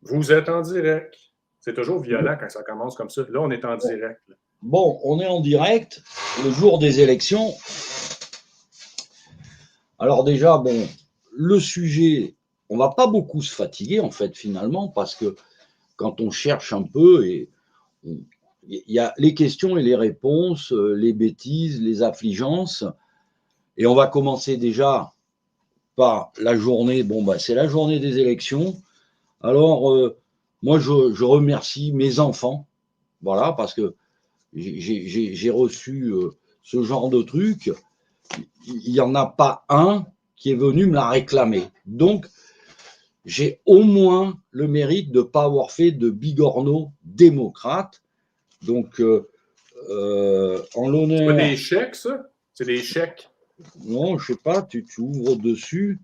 Vous êtes en direct. C'est toujours violent quand ça commence comme ça. Là, on est en direct. Bon, on est en direct, le jour des élections. Alors déjà, bon, le sujet, on va pas beaucoup se fatiguer en fait finalement, parce que quand on cherche un peu, il y a les questions et les réponses, les bêtises, les affligences, et on va commencer déjà par la journée. Bon, bah, c'est la journée des élections. Alors, moi, je remercie mes enfants, voilà, parce que j'ai reçu ce genre de truc. Il n'y en a pas un qui est venu me la réclamer. Donc, j'ai au moins le mérite de ne pas avoir fait de bigorneau démocrate. Donc, en l'honneur. C'est pas des chèques, ça? C'est des chèques. Non, je sais pas, tu ouvres dessus,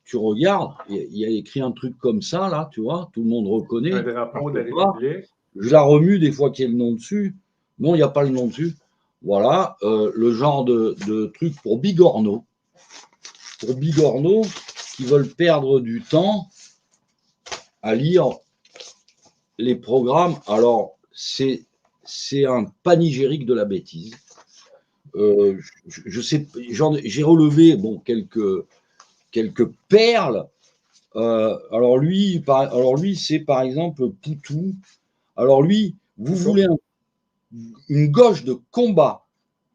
tu regardes, il y a écrit un truc comme ça, là, tu vois, tout le monde reconnaît. Un drapeau de la République. Je la remue des fois qu'il y a le nom dessus. Non, il n'y a pas le nom dessus. Voilà, le genre de truc pour bigorneaux. Pour bigorneaux qui veulent perdre du temps à lire les programmes. Alors, c'est un panigérique de la bêtise. Je sais, j'ai relevé bon, quelques perles. Alors lui, c'est par exemple Poutou. Alors lui, vous voulez une gauche de combat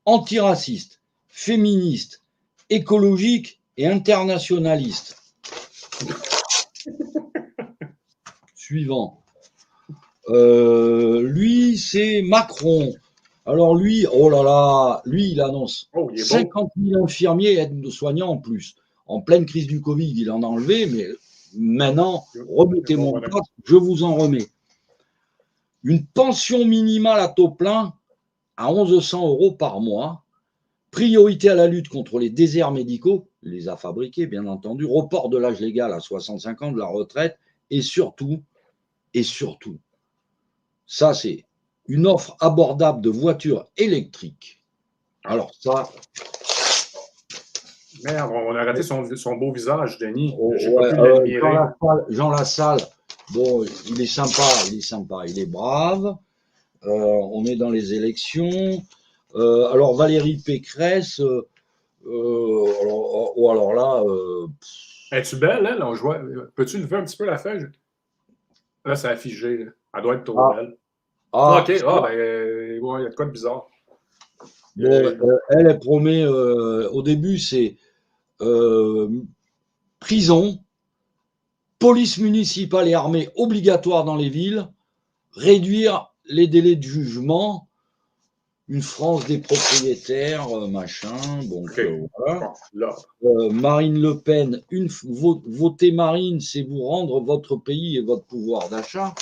antiraciste, féministe, écologique et internationaliste. Suivant. Lui, c'est Macron. Alors lui, oh là là, lui, il annonce 50 000 infirmiers et aides-soignants en plus. En pleine crise du Covid, il en a enlevé, mais maintenant, remettez mon place, je vous en remets. Une pension minimale à taux plein à 1 100 € par mois. Priorité à la lutte contre les déserts médicaux, les a fabriqués bien entendu, report de l'âge légal à 65 ans de la retraite, et surtout, ça c'est une offre abordable de voitures électriques. Alors ça... Merde, on a raté son beau visage, Denis. J'ai pas pu l'admirer. Jean Lassalle, bon, il est sympa, il est brave. On est dans les élections. Alors Valérie Pécresse... alors là. Es-tu belle, elle? Peux-tu lever un petit peu la feuille? Là, c'est affiché. Là. Elle doit être trop belle. Ok, il y a de quoi de bizarre. Bon, elle promet, au début, c'est prison, police municipale et armée obligatoire dans les villes, réduire les délais de jugement, une France des propriétaires, machin. Donc, voilà. Marine Le Pen, voter Marine, c'est vous rendre votre pays et votre pouvoir d'achat.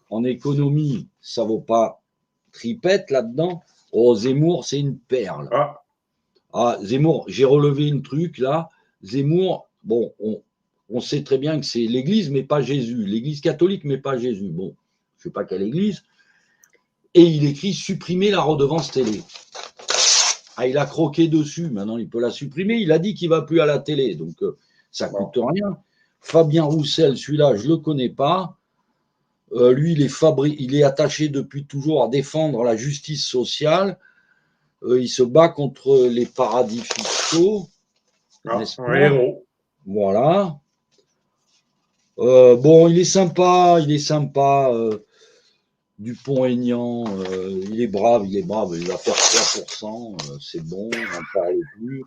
En économie, ça ne vaut pas tripette là-dedans. Oh, Zemmour, c'est une perle. Zemmour, j'ai relevé un truc là. Zemmour, bon, on sait très bien que c'est l'Église, mais pas Jésus. L'Église catholique, mais pas Jésus. Bon, je ne sais pas quelle Église. Et il écrit supprimer la redevance télé. Il a croqué dessus, maintenant il peut la supprimer. Il a dit qu'il ne va plus à la télé, donc ça ne coûte rien. Fabien Roussel, celui-là, je ne le connais pas. Lui, il est attaché depuis toujours à défendre la justice sociale. Il se bat contre les paradis fiscaux. Un héros. Voilà. Bon, il est sympa. Dupont-Aignan, il est brave, il va faire 3%, c'est bon, on n'en parle plus.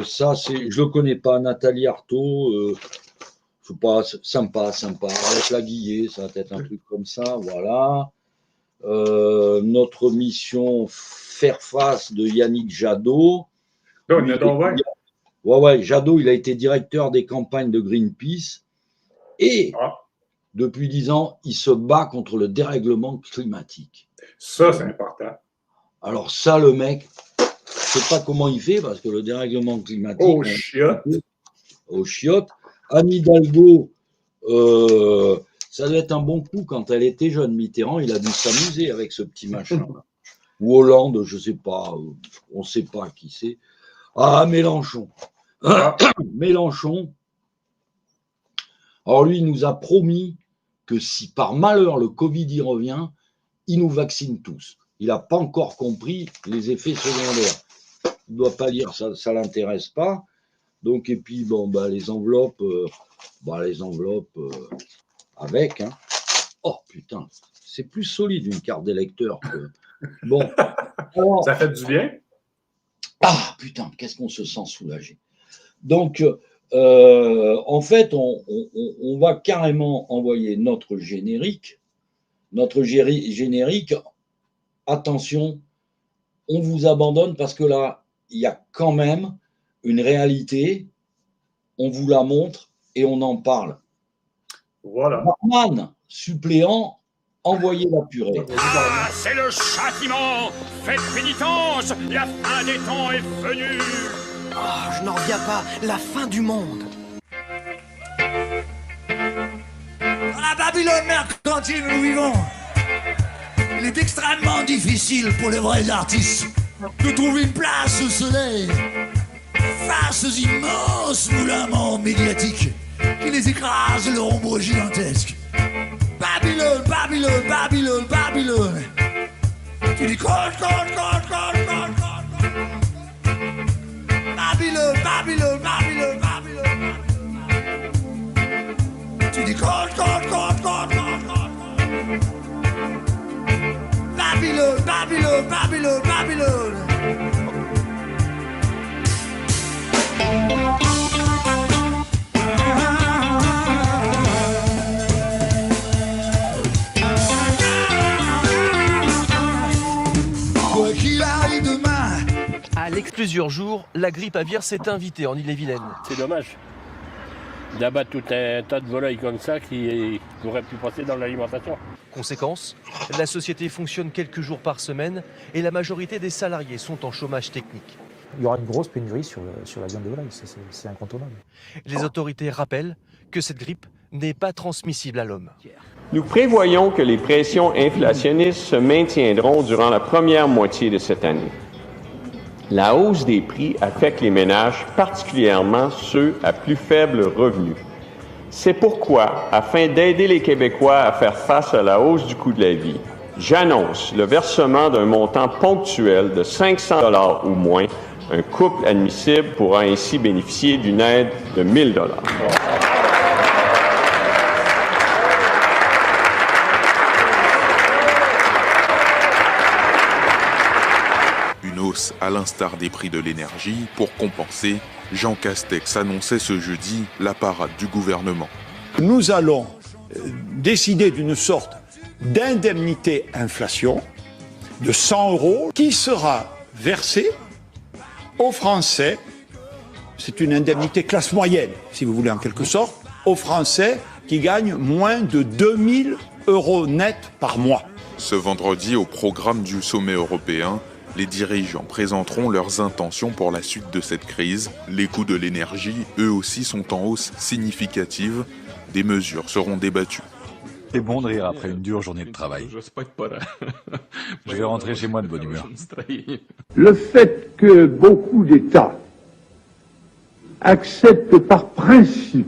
Ça, je le connais pas, Nathalie Arthaud, je sais pas, sympa, avec la Guillet, ça va être un truc comme ça, voilà. Notre mission, faire face de Yannick Jadot. Jadot, il a été directeur des campagnes de Greenpeace et depuis 10 ans, il se bat contre le dérèglement climatique. Ça, c'est important. Alors ça, le mec, je ne sais pas comment il fait, parce que le dérèglement climatique... Au chiottes. Anne Hidalgo, ça doit être un bon coup. Quand elle était jeune, Mitterrand, il a dû s'amuser avec ce petit machin. Ou Hollande, je ne sais pas. On ne sait pas qui c'est. Mélenchon. Mélenchon, Alors lui, il nous a promis que si par malheur le Covid y revient, il nous vaccine tous. Il n'a pas encore compris les effets secondaires. Il ne doit pas lire, ça ne l'intéresse pas. Donc, et puis, bon, bah, les enveloppes avec. Hein. Oh putain, c'est plus solide une carte d'électeur que. Bon. Alors, ça fait du bien? Ah putain, qu'est-ce qu'on se sent soulagé. Donc, en fait, on va carrément envoyer notre générique. Attention, on vous abandonne parce que là, il y a quand même une réalité. On vous la montre et on en parle. Voilà. Barman, suppléant, envoyez la purée. Ah, c'est le châtiment. Faites pénitence. La fin des temps est venue. Oh, je n'en reviens pas. La fin du monde. Dans la Babylone mercantile où nous vivons, il est extrêmement difficile pour les vrais artistes de trouver une place au soleil face aux immenses moulements médiatiques qui les écrasent leur ombre gigantesque. Babylone, Babylone, Babylone, Babylone. Tu dis colle. Babylone, Babylone, Babylone, Babylone. Tu dis colle. Babylone, Babylone, Babylone, Babylone. Quoi qu'il arrive demain. À l'exclusure jour, la grippe aviaire s'est invitée en Ille-et-Vilaine. C'est dommage d'abattre tout un tas de volailles comme ça qui auraient pu passer dans l'alimentation. Conséquence, la société fonctionne quelques jours par semaine et la majorité des salariés sont en chômage technique. Il y aura une grosse pénurie sur la viande de volaille, c'est incontournable. Les autorités rappellent que cette grippe n'est pas transmissible à l'homme. Nous prévoyons que les pressions inflationnistes se maintiendront durant la première moitié de cette année. La hausse des prix affecte les ménages, particulièrement ceux à plus faible revenu. C'est pourquoi, afin d'aider les Québécois à faire face à la hausse du coût de la vie, j'annonce le versement d'un montant ponctuel de 500 $ ou moins. Un couple admissible pourra ainsi bénéficier d'une aide de 1 000 $. Une hausse à l'instar des prix de l'énergie pour compenser. Jean Castex annonçait ce jeudi la parade du gouvernement. Nous allons décider d'une sorte d'indemnité inflation de 100 € qui sera versée aux Français. C'est une indemnité classe moyenne, si vous voulez en quelque sorte, aux Français qui gagnent moins de 2 000 € net par mois. Ce vendredi, au programme du sommet européen, les dirigeants présenteront leurs intentions pour la suite de cette crise. Les coûts de l'énergie, eux aussi, sont en hausse significative. Des mesures seront débattues. C'est bon de rire après une dure journée de travail. Je vais rentrer chez moi de bonne humeur. Le fait que beaucoup d'États acceptent par principe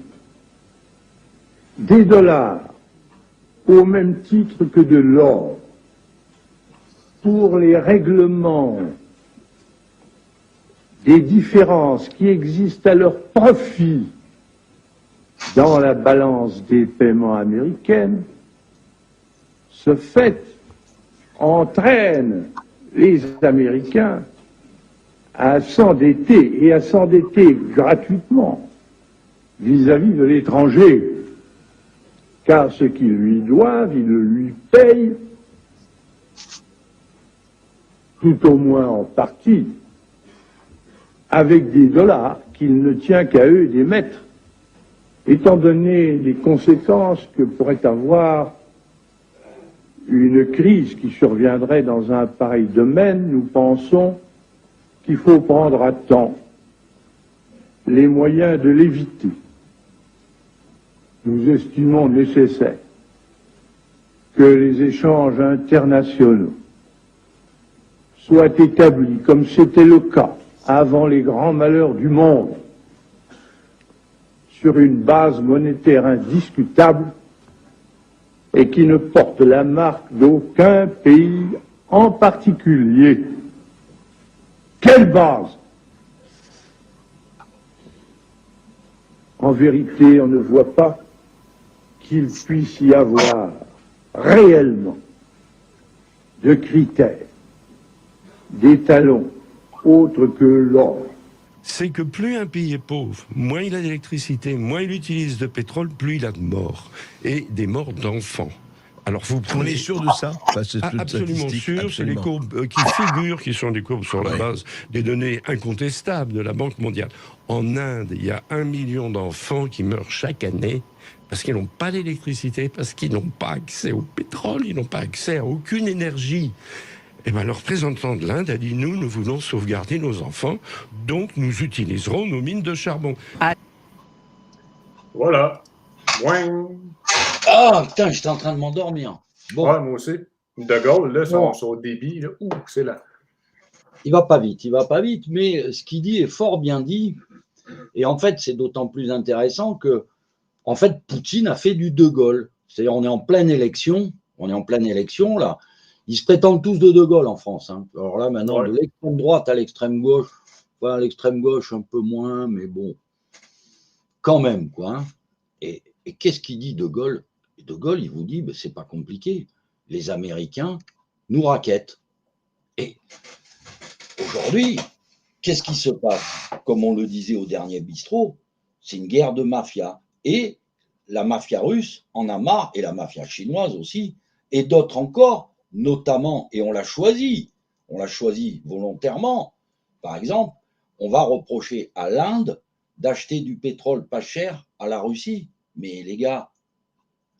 des dollars au même titre que de l'or pour les règlements des différences qui existent à leur profit dans la balance des paiements américaine, ce fait entraîne les Américains à s'endetter, et à s'endetter gratuitement vis-à-vis de l'étranger, car ce qu'ils lui doivent, ils le lui payent, tout au moins en partie, avec des dollars qu'il ne tient qu'à eux d'émettre. Étant donné les conséquences que pourrait avoir une crise qui surviendrait dans un pareil domaine, nous pensons qu'il faut prendre à temps les moyens de l'éviter. Nous estimons nécessaire que les échanges internationaux soient établis, comme c'était le cas avant les grands malheurs du monde, sur une base monétaire indiscutable et qui ne porte la marque d'aucun pays en particulier. Quelle base? En vérité, on ne voit pas qu'il puisse y avoir réellement de critères, d'étalons autres que l'or. C'est que plus un pays est pauvre, moins il a d'électricité, moins il utilise de pétrole, plus il a de morts. Et des morts d'enfants. Alors vous prenez... On est sûr de ça? Absolument sûr, c'est les courbes qui figurent, qui sont des courbes sur la base des données incontestables de la Banque mondiale. En Inde, il y a 1 million d'enfants qui meurent chaque année parce qu'ils n'ont pas d'électricité, parce qu'ils n'ont pas accès au pétrole, ils n'ont pas accès à aucune énergie. Eh bien, le représentant de l'Inde a dit, nous voulons sauvegarder nos enfants, donc nous utiliserons nos mines de charbon. Voilà. Boing. Ah, putain, j'étais en train de m'endormir. Bon. Ouais, moi aussi. De Gaulle, là, son débit, là, excellent. Il va pas vite, mais ce qu'il dit est fort bien dit. Et en fait, c'est d'autant plus intéressant que, en fait, Poutine a fait du De Gaulle. C'est-à-dire, on est en pleine élection, là. Ils se prétendent tous de Gaulle en France. Hein. Alors là, maintenant, de l'extrême droite à l'extrême gauche, enfin, l'extrême gauche un peu moins, mais bon, quand même, quoi. Hein. Et qu'est-ce qu'il dit De Gaulle? De Gaulle, il vous dit, ben, c'est pas compliqué. Les Américains nous raquettent. Et aujourd'hui, qu'est-ce qui se passe? Comme on le disait au dernier bistrot, c'est une guerre de mafia. Et la mafia russe en a marre, et la mafia chinoise aussi, et d'autres encore, notamment, et on l'a choisi volontairement. Par exemple, on va reprocher à l'Inde d'acheter du pétrole pas cher à la Russie. Mais les gars,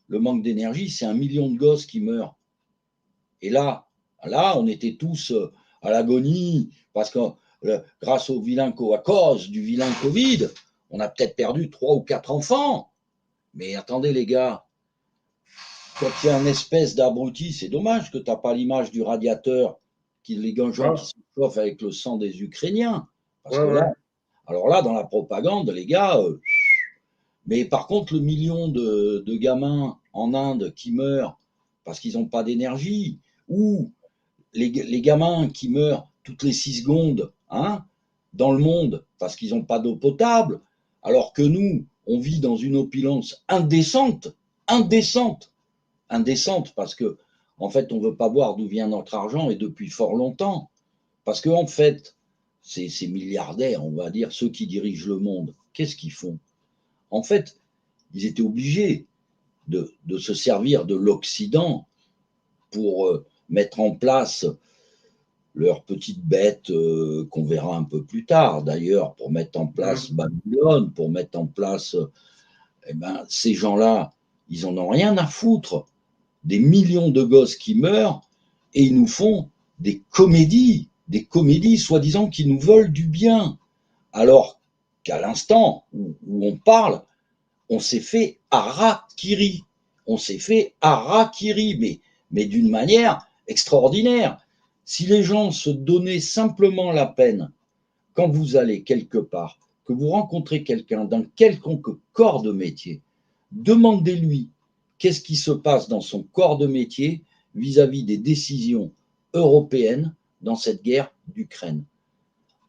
le manque d'énergie, c'est 1 million de gosses qui meurent. Et là, on était tous à l'agonie, parce que grâce à cause du vilain Covid, on a peut-être perdu 3 ou 4 enfants. Mais attendez les gars, quand il y a une espèce d'abruti, c'est dommage que tu n'as pas l'image du radiateur, les gens qui se chauffent avec le sang des Ukrainiens. Parce que là, alors là, dans la propagande, les gars... mais par contre, le million de gamins en Inde qui meurent parce qu'ils n'ont pas d'énergie, ou les gamins qui meurent toutes les 6 secondes hein, dans le monde parce qu'ils n'ont pas d'eau potable, alors que nous, on vit dans une opulence indécente, parce que, en fait, on ne veut pas voir d'où vient notre argent, et depuis fort longtemps. Parce que, en fait, ces milliardaires, on va dire, ceux qui dirigent le monde, qu'est-ce qu'ils font? En fait, ils étaient obligés de se servir de l'Occident pour mettre en place leurs petites bêtes qu'on verra un peu plus tard, d'ailleurs, pour mettre en place Babylone, pour mettre en place... ces gens-là, ils en ont rien à foutre. Des millions de gosses qui meurent, et ils nous font des comédies soi-disant qui nous veulent du bien. Alors qu'à l'instant où on parle, on s'est fait harakiri. Mais d'une manière extraordinaire. Si les gens se donnaient simplement la peine, quand vous allez quelque part, que vous rencontrez quelqu'un d'un quelconque corps de métier, demandez-lui qu'est-ce qui se passe dans son corps de métier vis-à-vis des décisions européennes dans cette guerre d'Ukraine.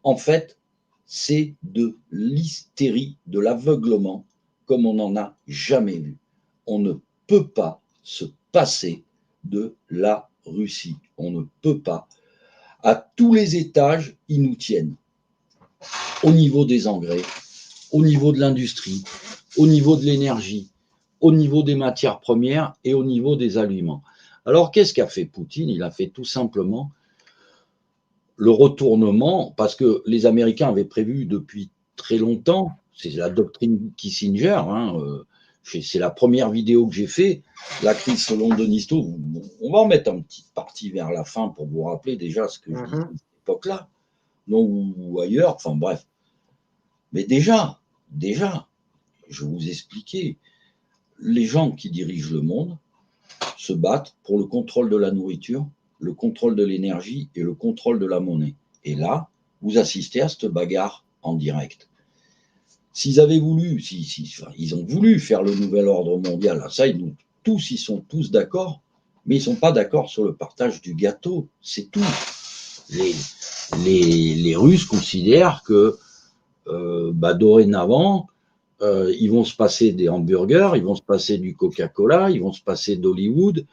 En fait, c'est de l'hystérie, de l'aveuglement, comme on n'en a jamais vu. On ne peut pas se passer de la Russie. On ne peut pas. À tous les étages, ils nous tiennent. Au niveau des engrais, au niveau de l'industrie, au niveau de l'énergie, au niveau des matières premières et au niveau des aliments. Alors, qu'est-ce qu'a fait Poutine? Il a fait tout simplement le retournement, parce que les Américains avaient prévu depuis très longtemps, c'est la doctrine Kissinger, c'est la première vidéo que j'ai fait, la crise selon Donisto, on va en mettre une petite partie vers la fin pour vous rappeler déjà ce que je disais à cette époque-là, ou ailleurs, enfin bref. Mais déjà, je vais vous expliquer, les gens qui dirigent le monde se battent pour le contrôle de la nourriture, le contrôle de l'énergie et le contrôle de la monnaie. Et là, vous assistez à cette bagarre en direct. s'ils avaient voulu, ils ont voulu faire le nouvel ordre mondial, ça, ils sont tous d'accord, mais ils ne sont pas d'accord sur le partage du gâteau, c'est tout. Les Russes considèrent que dorénavant, ils vont se passer des hamburgers, ils vont se passer du Coca-Cola, ils vont se passer d'Hollywood.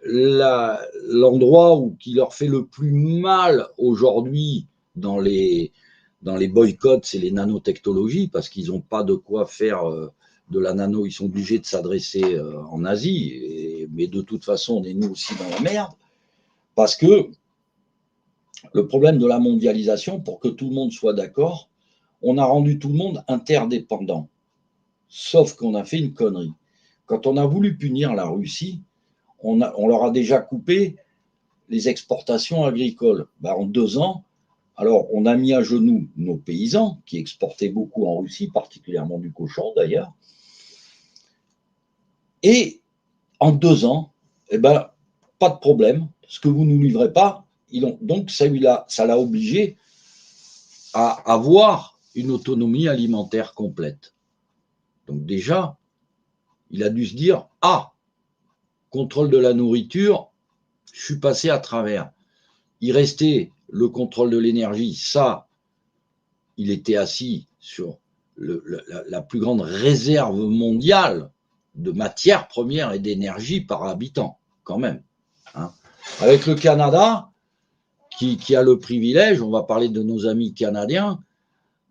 L'endroit qui leur fait le plus mal aujourd'hui dans les boycotts, c'est les nanotechnologies, parce qu'ils n'ont pas de quoi faire de la nano, ils sont obligés de s'adresser en Asie, mais de toute façon, on est nous aussi dans la merde, parce que le problème de la mondialisation, pour que tout le monde soit d'accord, on a rendu tout le monde interdépendant. Sauf qu'on a fait une connerie. Quand on a voulu punir la Russie, on leur a déjà coupé les exportations agricoles. En 2 ans, alors on a mis à genoux nos paysans, qui exportaient beaucoup en Russie, particulièrement du cochon d'ailleurs. Et en 2 ans, pas de problème, ce que vous ne nous livrez pas, donc ça l'a obligé à avoir une autonomie alimentaire complète. Donc déjà, il a dû se dire, contrôle de la nourriture, je suis passé à travers. Il restait le contrôle de l'énergie, ça, il était assis sur la plus grande réserve mondiale de matières premières et d'énergie par habitant, quand même. Avec le Canada, qui a le privilège, on va parler de nos amis canadiens,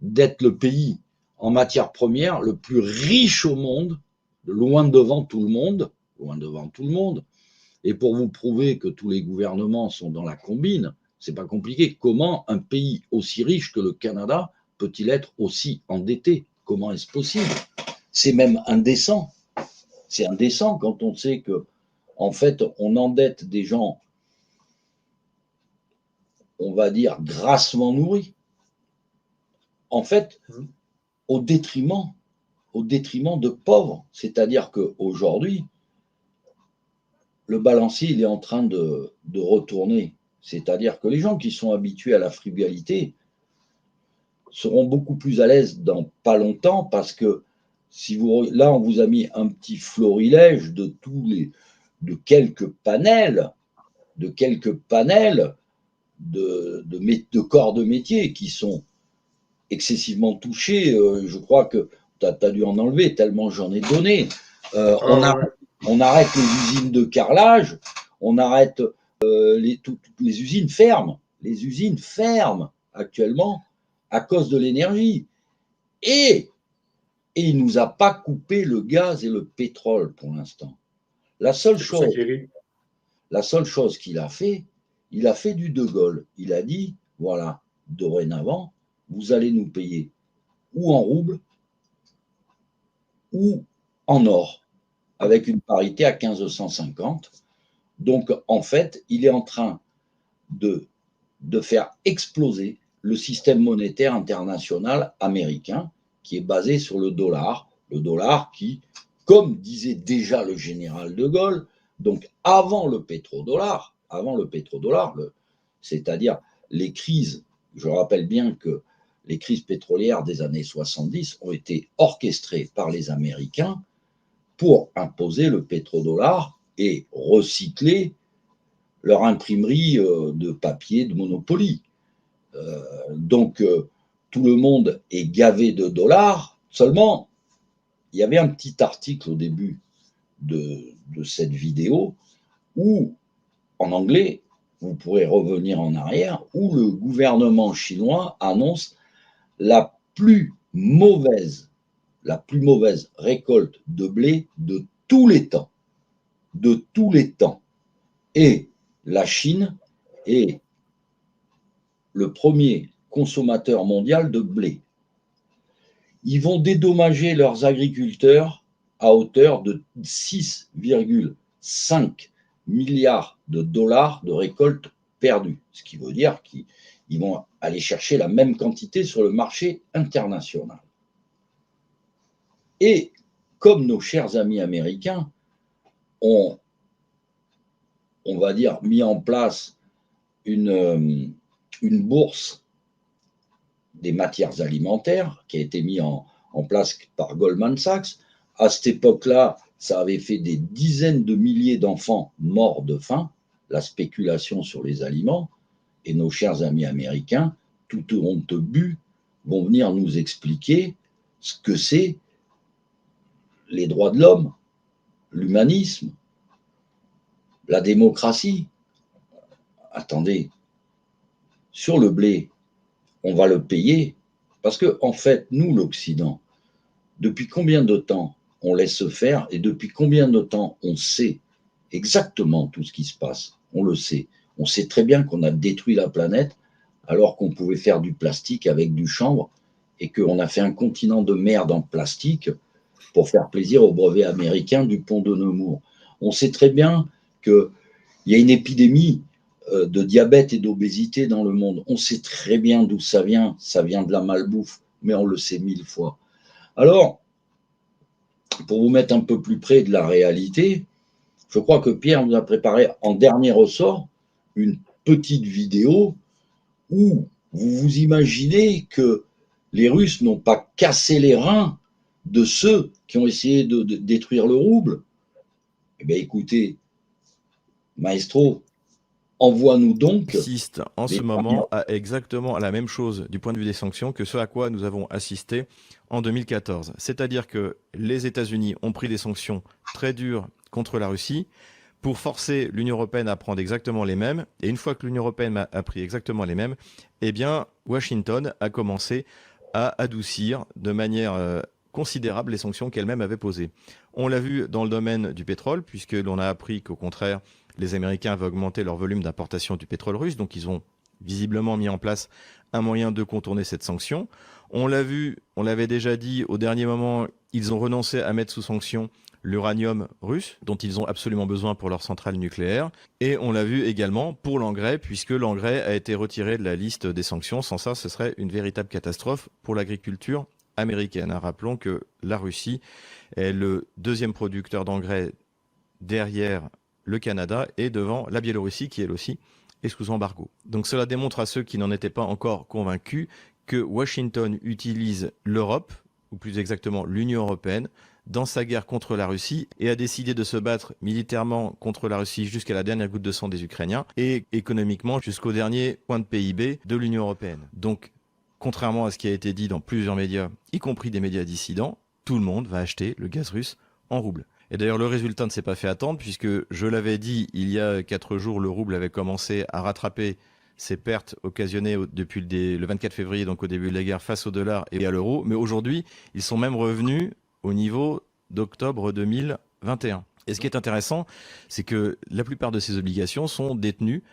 d'être le pays en matières premières le plus riche au monde, loin devant tout le monde, et pour vous prouver que tous les gouvernements sont dans la combine, c'est pas compliqué. Comment un pays aussi riche que le Canada peut-il être aussi endetté? Comment est-ce possible? C'est même indécent. C'est indécent quand on sait que, en fait, on endette des gens, on va dire, grassement nourris. En fait, au détriment de pauvres. C'est-à-dire qu'aujourd'hui, le balancier, il est en train de retourner. C'est-à-dire que les gens qui sont habitués à la frugalité seront beaucoup plus à l'aise dans pas longtemps, parce que là, on vous a mis un petit florilège de quelques panels de corps de métier qui sont excessivement touchés. Je crois que tu as dû en enlever tellement j'en ai donné. On arrête les usines de carrelage, on arrête toutes les usines ferment. Les usines ferment actuellement à cause de l'énergie. Et il ne nous a pas coupé le gaz et le pétrole pour l'instant. La seule chose qu'il a fait, il a fait du De Gaulle. Il a dit, voilà, dorénavant, vous allez nous payer ou en roubles ou en or, avec une parité à 1550. Donc, en fait, il est en train de faire exploser le système monétaire international américain, qui est basé sur le dollar qui, comme disait déjà le général de Gaulle, donc avant le pétrodollar, c'est-à-dire les crises, je rappelle bien que les crises pétrolières des années 70 ont été orchestrées par les Américains pour imposer le pétrodollar et recycler leur imprimerie de papier de Monopoly. Donc, tout le monde est gavé de dollars. Seulement, il y avait un petit article au début de cette vidéo où, en anglais, vous pourrez revenir en arrière, où le gouvernement chinois annonce la plus mauvaise récolte de blé de tous les temps. De tous les temps. Et la Chine est le premier consommateur mondial de blé. Ils vont dédommager leurs agriculteurs à hauteur de 6,5 milliards de dollars de récolte perdue. Ce qui veut dire qu'ils vont aller chercher la même quantité sur le marché international. Et comme nos chers amis américains ont, on va dire, mis en place une bourse des matières alimentaires qui a été mise en place par Goldman Sachs. À cette époque-là, ça avait fait des dizaines de milliers d'enfants morts de faim, la spéculation sur les aliments, et nos chers amis américains, tout honteux, vont venir nous expliquer ce que c'est les droits de l'homme, l'humanisme, la démocratie. Attendez, sur le blé, on va le payer, parce que en fait, nous, l'Occident, depuis combien de temps on laisse faire et depuis combien de temps on sait exactement tout ce qui se passe? On le sait. On sait très bien qu'on a détruit la planète alors qu'on pouvait faire du plastique avec du chanvre et qu'on a fait un continent de merde en plastique pour faire plaisir aux brevets américains du pont de Nemours. On sait très bien qu'il y a une épidémie de diabète et d'obésité dans le monde. On sait très bien d'où ça vient de la malbouffe, mais on le sait 1000 fois. Alors, pour vous mettre un peu plus près de la réalité, je crois que Pierre nous a préparé en dernier ressort une petite vidéo où vous vous imaginez que les Russes n'ont pas cassé les reins de ceux qui ont essayé de détruire le rouble. Eh bien, écoutez, Maestro, envoie-nous donc... assiste en ce moment à exactement la même chose du point de vue des sanctions que ce à quoi nous avons assisté en 2014. C'est-à-dire que les États-Unis ont pris des sanctions très dures contre la Russie pour forcer l'Union européenne à prendre exactement les mêmes. Et une fois que l'Union européenne a pris exactement les mêmes, eh bien, Washington a commencé à adoucir de manière considérable les sanctions qu'elle-même avait posées. On l'a vu dans le domaine du pétrole, puisque l'on a appris qu'au contraire, les Américains avaient augmenté leur volume d'importation du pétrole russe, donc ils ont visiblement mis en place un moyen de contourner cette sanction. On l'a vu, on l'avait déjà dit, au dernier moment, ils ont renoncé à mettre sous sanction l'uranium russe, dont ils ont absolument besoin pour leur centrale nucléaire. Et on l'a vu également pour l'engrais, puisque l'engrais a été retiré de la liste des sanctions. Sans ça, ce serait une véritable catastrophe pour l'agriculture américaine. Rappelons que la Russie est le deuxième producteur d'engrais derrière le Canada et devant la Biélorussie, qui elle aussi est sous embargo. Donc cela démontre à ceux qui n'en étaient pas encore convaincus que Washington utilise l'Europe, ou plus exactement l'Union européenne, dans sa guerre contre la Russie et a décidé de se battre militairement contre la Russie jusqu'à la dernière goutte de sang des Ukrainiens et économiquement jusqu'au dernier point de PIB de l'Union européenne. Donc, contrairement à ce qui a été dit dans plusieurs médias, y compris des médias dissidents, tout le monde va acheter le gaz russe en rouble. Et d'ailleurs, le résultat ne s'est pas fait attendre puisque, je l'avais dit, il y a 4 jours, le rouble avait commencé à rattraper ses pertes occasionnées depuis le 24 février, donc au début de la guerre, face au dollar et à l'euro. Mais aujourd'hui, ils sont même revenus au niveau d'octobre 2021. Et ce qui est intéressant, c'est que la plupart de ces obligations sont détenues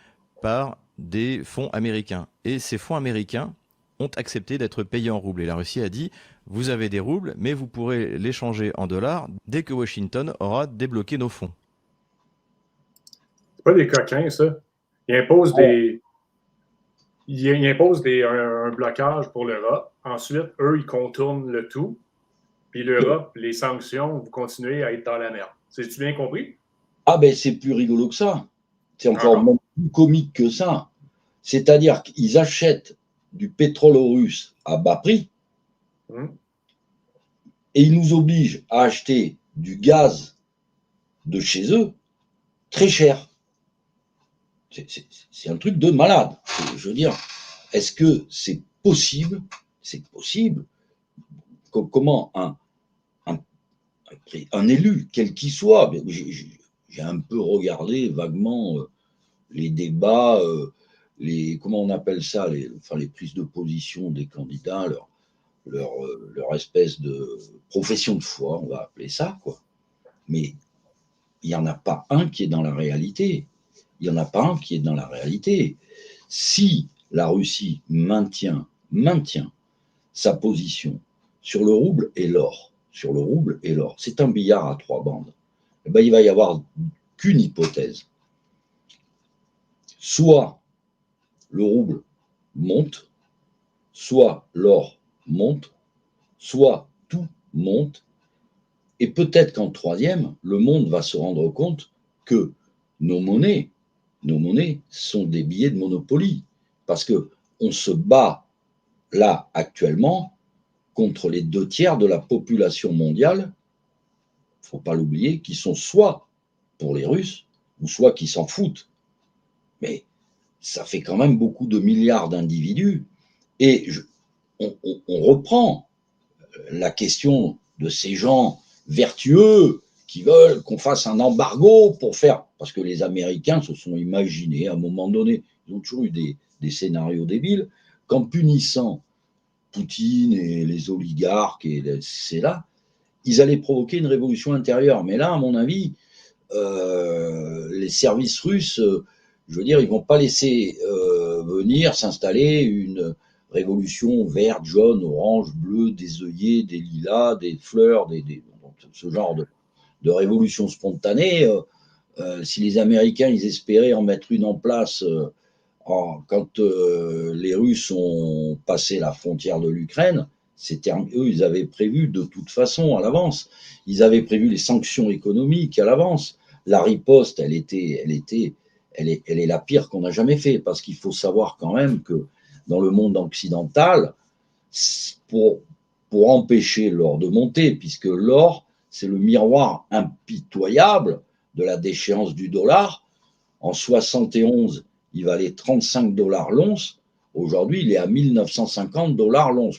par des fonds américains. Et ces fonds américains ont accepté d'être payés en roubles. Et la Russie a dit, vous avez des roubles, mais vous pourrez les changer en dollars dès que Washington aura débloqué nos fonds. C'est pas des coquins, ça. Ils imposent un blocage pour l'Europe. Ensuite, eux, ils contournent le tout. Puis l'Europe, les sanctions, vous continuez à être dans la merde. C'est-tu bien compris? Ah ben, c'est plus rigolo que ça. C'est encore même plus comique que ça. C'est-à-dire qu'ils achètent du pétrole russe à bas prix et ils nous obligent à acheter du gaz de chez eux très cher. C'est un truc de malade. Je veux dire, est-ce que c'est possible? C'est possible. Comment un élu, quel qu'il soit, j'ai un peu regardé vaguement les débats, comment on appelle ça, les prises de position des candidats, leur espèce de profession de foi, on va appeler ça, quoi. Mais il n'y en a pas un qui est dans la réalité. Il n'y en a pas un qui est dans la réalité. Si la Russie maintient sa position sur le rouble et l'or, c'est un billard à 3 bandes, eh ben, il va y avoir qu'une hypothèse. Soit le rouble monte, soit l'or monte, soit tout monte, et peut-être qu'en troisième, le monde va se rendre compte que nos monnaies sont des billets de Monopoly, parce qu'on se bat là actuellement contre les 2/3 de la population mondiale, il ne faut pas l'oublier, qui sont soit pour les Russes, ou soit qui s'en foutent. Mais ça fait quand même beaucoup de milliards d'individus. Et on reprend la question de ces gens vertueux qui veulent qu'on fasse un embargo pour faire... Parce que les Américains se sont imaginés, à un moment donné, ils ont toujours eu des scénarios débiles, qu'en punissant Poutine et les oligarques, c'est là, ils allaient provoquer une révolution intérieure. Mais là, à mon avis, les services russes, je veux dire, ils ne vont pas laisser venir s'installer une révolution verte, jaune, orange, bleue, des œillets, des lilas, des fleurs, ce genre de révolution spontanée. Si les Américains, ils espéraient en mettre une en place quand les Russes ont passé la frontière de l'Ukraine, eux, ils avaient prévu de toute façon à l'avance. Ils avaient prévu les sanctions économiques à l'avance. La riposte, elle est la pire qu'on a jamais fait, parce qu'il faut savoir quand même que dans le monde occidental, pour empêcher l'or de monter, puisque l'or, c'est le miroir impitoyable de la déchéance du dollar. En 71, il valait 35 $ l'once. Aujourd'hui, il est à 1950 $ l'once.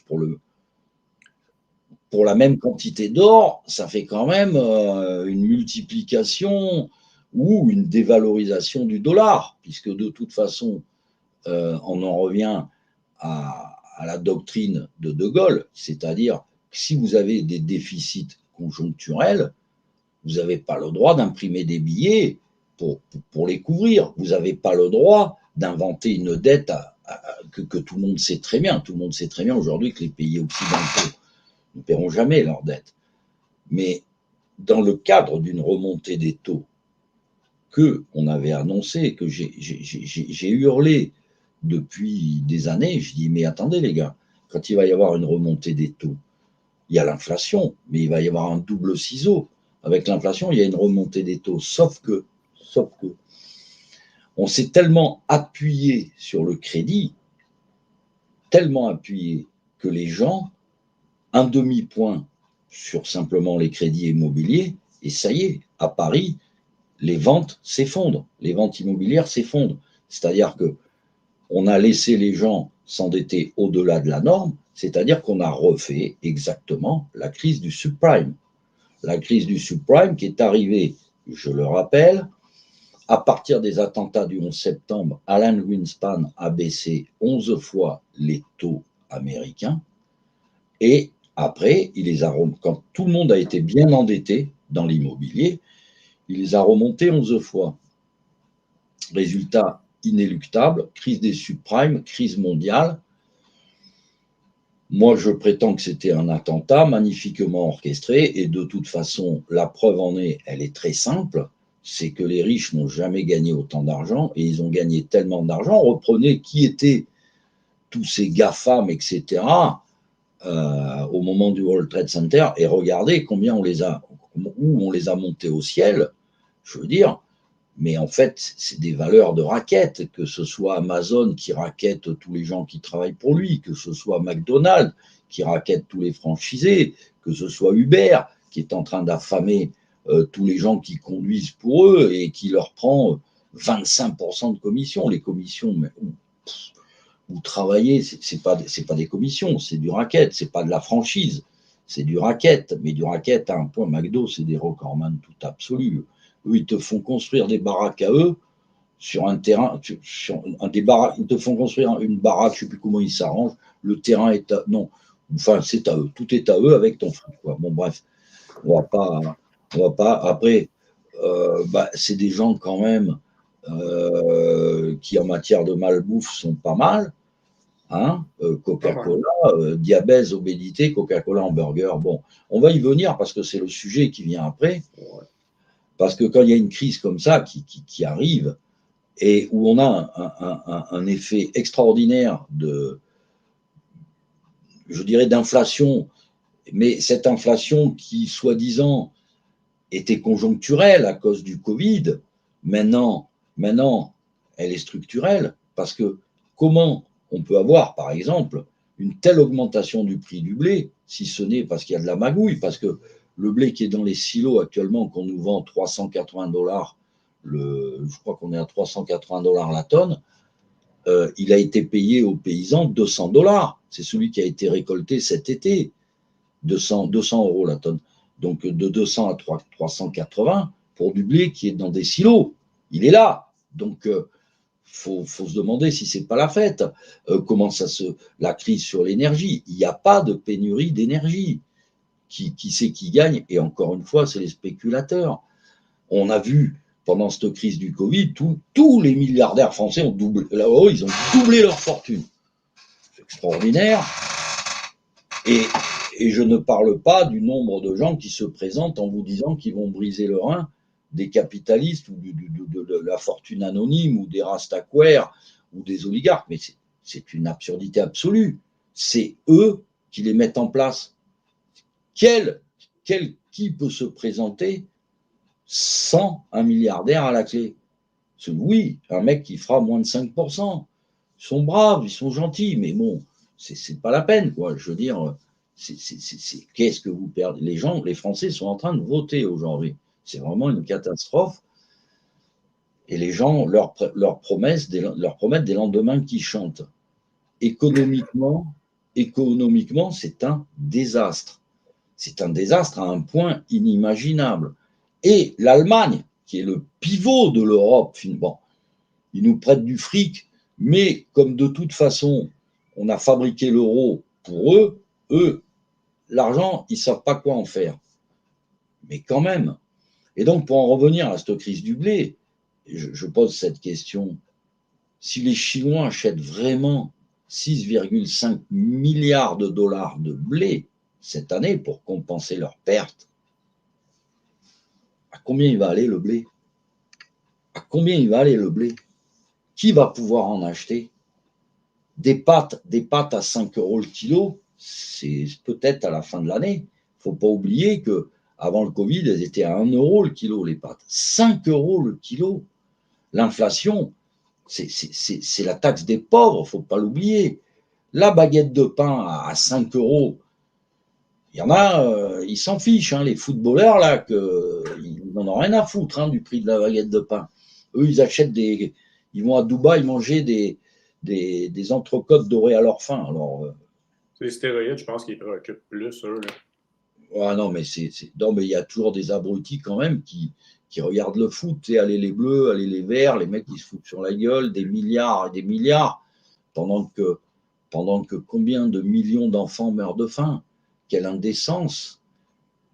Pour la même quantité d'or, ça fait quand même une multiplication ou une dévalorisation du dollar, puisque de toute façon, on en revient à la doctrine de De Gaulle, c'est-à-dire que si vous avez des déficits conjoncturels, vous n'avez pas le droit d'imprimer des billets pour les couvrir. Vous n'avez pas le droit d'inventer une dette que tout le monde sait très bien. Tout le monde sait très bien aujourd'hui que les pays occidentaux ne paieront jamais leurs dettes. Mais dans le cadre d'une remontée des taux qu'on avait annoncé, que j'ai hurlé depuis des années, je dis mais attendez les gars, quand il va y avoir une remontée des taux, il y a l'inflation, mais il va y avoir un double ciseau. Avec l'inflation, il y a une remontée des taux, sauf que on s'est tellement appuyé sur le crédit, tellement appuyé que les gens, un demi-point sur simplement les crédits immobiliers, et ça y est, à Paris, les ventes s'effondrent, les ventes immobilières s'effondrent. C'est-à-dire qu'on a laissé les gens s'endetter au-delà de la norme, c'est-à-dire qu'on a refait exactement la crise du subprime. La crise du subprime qui est arrivée, je le rappelle, à partir des attentats du 11 septembre, Alan Greenspan a baissé 11 fois les taux américains et après, quand tout le monde a été bien endetté dans l'immobilier, il les a remontés 11 fois. Résultat inéluctable, crise des subprimes, crise mondiale. Moi, je prétends que c'était un attentat magnifiquement orchestré et de toute façon, la preuve en est, elle est très simple, c'est que les riches n'ont jamais gagné autant d'argent et ils ont gagné tellement d'argent. Reprenez qui étaient tous ces GAFAM, etc., au moment du World Trade Center et regardez combien où on les a montés au ciel, je veux dire. Mais en fait, c'est des valeurs de raquettes, que ce soit Amazon qui raquette tous les gens qui travaillent pour lui, que ce soit McDonald's qui raquette tous les franchisés, que ce soit Uber qui est en train d'affamer tous les gens qui conduisent pour eux et qui leur prend 25% de commission. Les commissions, vous travaillez, c'est pas des commissions, c'est du racket, c'est pas de la franchise, c'est du racket, mais du racket à un point. McDo, c'est des recordman tout absolus. Eux, ils te font construire des baraques à eux sur un terrain, ils te font construire une baraque, je ne sais plus comment ils s'arrangent, le terrain est à... Non, enfin, c'est à eux, tout est à eux avec ton frère, quoi. Bon, bref, on va pas... Après, c'est des gens quand même qui, en matière de malbouffe, sont pas mal. Hein, Coca-Cola, diabète, obésité, Coca-Cola, hamburger. Bon, on va y venir parce que c'est le sujet qui vient après. Parce que quand il y a une crise comme ça qui arrive et où on a un effet extraordinaire je dirais, d'inflation, mais cette inflation qui, soi-disant, était conjoncturelle à cause du Covid, maintenant, elle est structurelle. Parce que comment on peut avoir, par exemple, une telle augmentation du prix du blé, si ce n'est parce qu'il y a de la magouille, parce que le blé qui est dans les silos actuellement, qu'on nous vend $380, je crois qu'on est à $380 la tonne, il a été payé aux paysans $200. C'est celui qui a été récolté cet été, 200 € la tonne. Donc de 200 à 380 pour du blé qui est dans des silos. Il est là. Donc faut se demander si c'est pas la fête. Comment la crise sur l'énergie. Il n'y a pas de pénurie d'énergie. Qui c'est qui gagne? Et encore une fois, c'est les spéculateurs. On a vu pendant cette crise du Covid, tous les milliardaires français ont doublé. Là-haut, ils ont doublé leur fortune. C'est extraordinaire. Et je ne parle pas du nombre de gens qui se présentent en vous disant qu'ils vont briser le rein des capitalistes ou de la fortune anonyme ou des rastaquaires ou des oligarques. Mais c'est une absurdité absolue. C'est eux qui les mettent en place. Qui peut se présenter sans un milliardaire à la clé? Oui, un mec qui fera moins de 5%. Ils sont braves, ils sont gentils, mais bon, c'est pas la peine, quoi. Je veux dire, qu'est-ce que vous perdez? Les Français sont en train de voter aujourd'hui. C'est vraiment une catastrophe. Et les gens leur promettent des lendemains qui chantent. Économiquement, c'est un désastre. C'est un désastre à un point inimaginable. Et l'Allemagne, qui est le pivot de l'Europe, bon, ils nous prêtent du fric, mais comme de toute façon, on a fabriqué l'euro pour eux, l'argent, ils ne savent pas quoi en faire. Mais quand même. Et donc, pour en revenir à cette crise du blé, je pose cette question. Si les Chinois achètent vraiment 6,5 milliards de dollars de blé cette année pour compenser leurs pertes, à combien il va aller le blé? À combien il va aller le blé? Qui va pouvoir en acheter? Des pâtes à 5 € le kilo, c'est peut-être à la fin de l'année. Il ne faut pas oublier qu'avant le Covid, elles étaient à 1 € le kilo, les pâtes. 5 € le kilo. L'inflation, c'est la taxe des pauvres, il ne faut pas l'oublier. La baguette de pain à 5 €, il y en a, ils s'en fichent, hein, les footballeurs, là, ils n'en ont rien à foutre du prix de la baguette de pain. Eux, ils achètent ils vont à Dubaï manger des entrecôtes dorées à leur faim. Alors, c'est les stéroïdes, je pense, qui préoccupent plus, eux. Ouais, non, mais il y a toujours des abrutis quand même qui regardent le foot, tu sais, allez les bleus, allez les verts, les mecs qui se foutent sur la gueule, des milliards et des milliards, pendant que combien de millions d'enfants meurent de faim? Quelle indécence!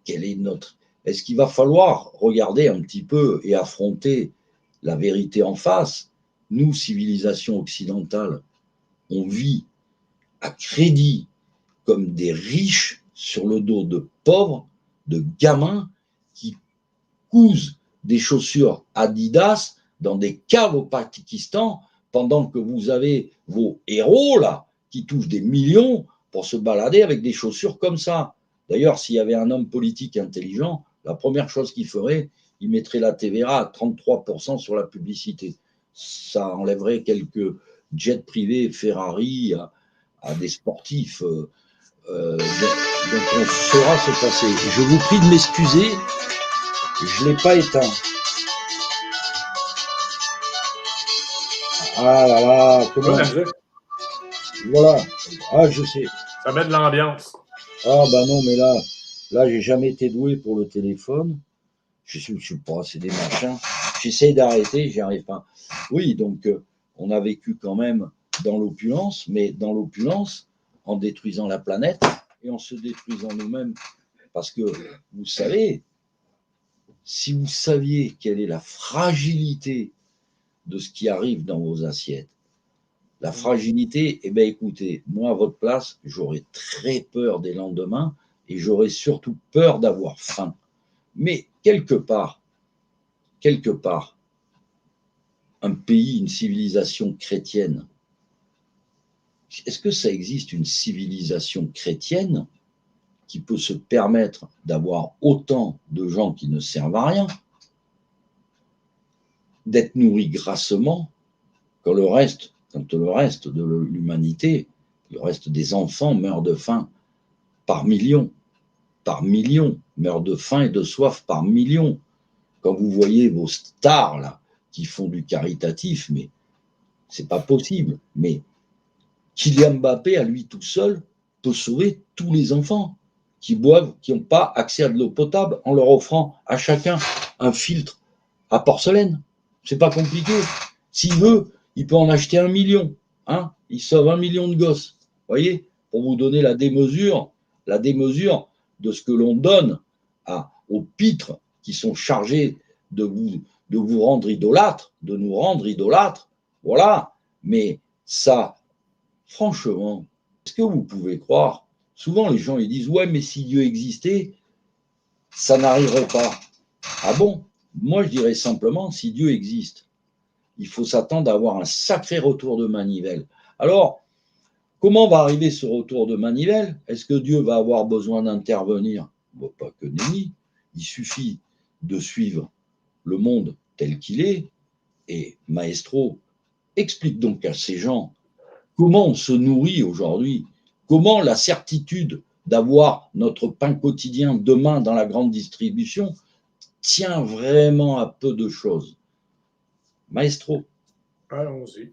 Est-ce qu'il va falloir regarder un petit peu et affronter la vérité en face? Nous, civilisation occidentale, on vit à crédit comme des riches sur le dos de pauvres, de gamins qui cousent des chaussures Adidas dans des caves au Pakistan pendant que vous avez vos héros là qui touchent des millions pour se balader avec des chaussures comme ça. D'ailleurs, s'il y avait un homme politique intelligent, la première chose qu'il ferait, il mettrait la TVA à 33% sur la publicité. Ça enlèverait quelques jets privés Ferrari à des sportifs. Donc on saura se passer. Je vous prie de m'excuser, je ne l'ai pas éteint. Ah là là, comment... Voilà, ah je sais. Ça met de l'ambiance. Ah bah non, mais là j'ai jamais été doué pour le téléphone. Je suis pas, c'est des machins. J'essaye d'arrêter, j'y arrive pas. Oui, donc on a vécu quand même dans l'opulence, mais dans l'opulence, en détruisant la planète et en se détruisant nous-mêmes. Parce que, vous savez, si vous saviez quelle est la fragilité de ce qui arrive dans vos assiettes, la fragilité, eh bien écoutez, moi à votre place, j'aurais très peur des lendemains et j'aurais surtout peur d'avoir faim. Mais quelque part, un pays, une civilisation chrétienne, est-ce que ça existe une civilisation chrétienne qui peut se permettre d'avoir autant de gens qui ne servent à rien, d'être nourris grassement, quand le reste de l'humanité Le reste des enfants meurent de faim par millions, meurent de faim et de soif par millions. Quand vous voyez vos stars là, qui font du caritatif, mais c'est pas possible. Mais Kylian Mbappé, à lui tout seul, peut sauver tous les enfants qui boivent, qui n'ont pas accès à de l'eau potable, en leur offrant à chacun un filtre à porcelaine. C'est pas compliqué. S'il veut, il peut en acheter 1 million. Hein, il sauve 1 million de gosses. Vous voyez, pour vous donner la démesure de ce que l'on donne aux pitres qui sont chargés de vous rendre idolâtres, de nous rendre idolâtres. Voilà. Mais ça, franchement, est-ce que vous pouvez croire? Souvent, les gens ils disent « Ouais, mais si Dieu existait, ça n'arriverait pas. » Ah bon? Moi, je dirais simplement, si Dieu existe, il faut s'attendre à avoir un sacré retour de manivelle. Alors, comment va arriver ce retour de manivelle? Est-ce que Dieu va avoir besoin d'intervenir? Bon, pas que nenni. Il suffit de suivre le monde tel qu'il est. Et Maestro, explique donc à ces gens comment on se nourrit aujourd'hui, comment la certitude d'avoir notre pain quotidien demain dans la grande distribution tient vraiment à peu de choses. Maestro. Allons-y.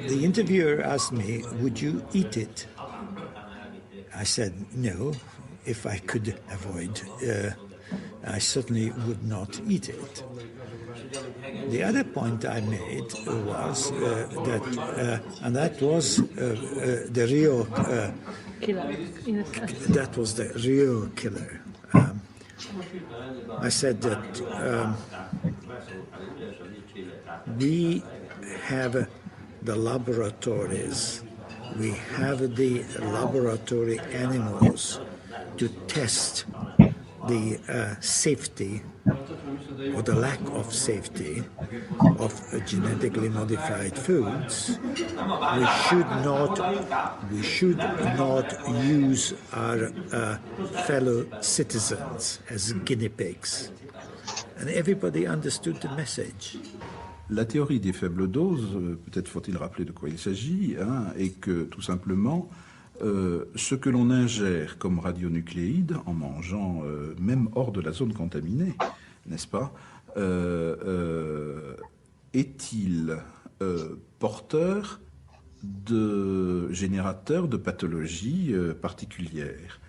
The interviewer asked me, would you eat it? I said, no, if I could avoid, I certainly would not eat it. The other point I made was and that was the real that was the real killer. I said that we have the laboratories, we have the laboratory animals to test the safety or the lack of safety of genetically modified foods. We should not use our fellow citizens as guinea pigs. And everybody understood the message. La théorie des faibles doses, peut-être faut-il rappeler de quoi il s'agit, est que tout simplement, ce que l'on ingère comme radionucléides en mangeant, même hors de la zone contaminée, n'est-ce pas, est-il porteur de générateur de pathologies particulières?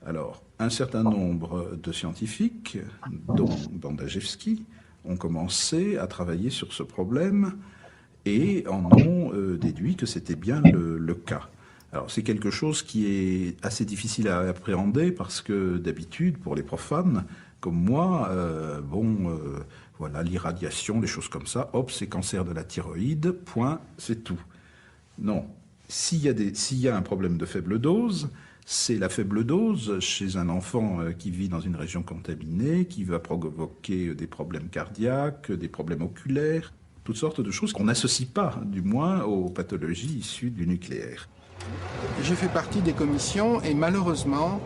Alors, un certain nombre de scientifiques, dont Bandajewski, ont commencé à travailler sur ce problème et en ont déduit que c'était bien le cas. Alors c'est quelque chose qui est assez difficile à appréhender parce que d'habitude, pour les profanes comme moi, voilà, l'irradiation, les choses comme ça, hop, c'est cancer de la thyroïde, point, c'est tout. Non, s'il y a un problème de faible dose, c'est la faible dose chez un enfant qui vit dans une région contaminée, qui va provoquer des problèmes cardiaques, des problèmes oculaires, toutes sortes de choses qu'on n'associe pas, du moins, aux pathologies issues du nucléaire. J'ai fait partie des commissions et malheureusement,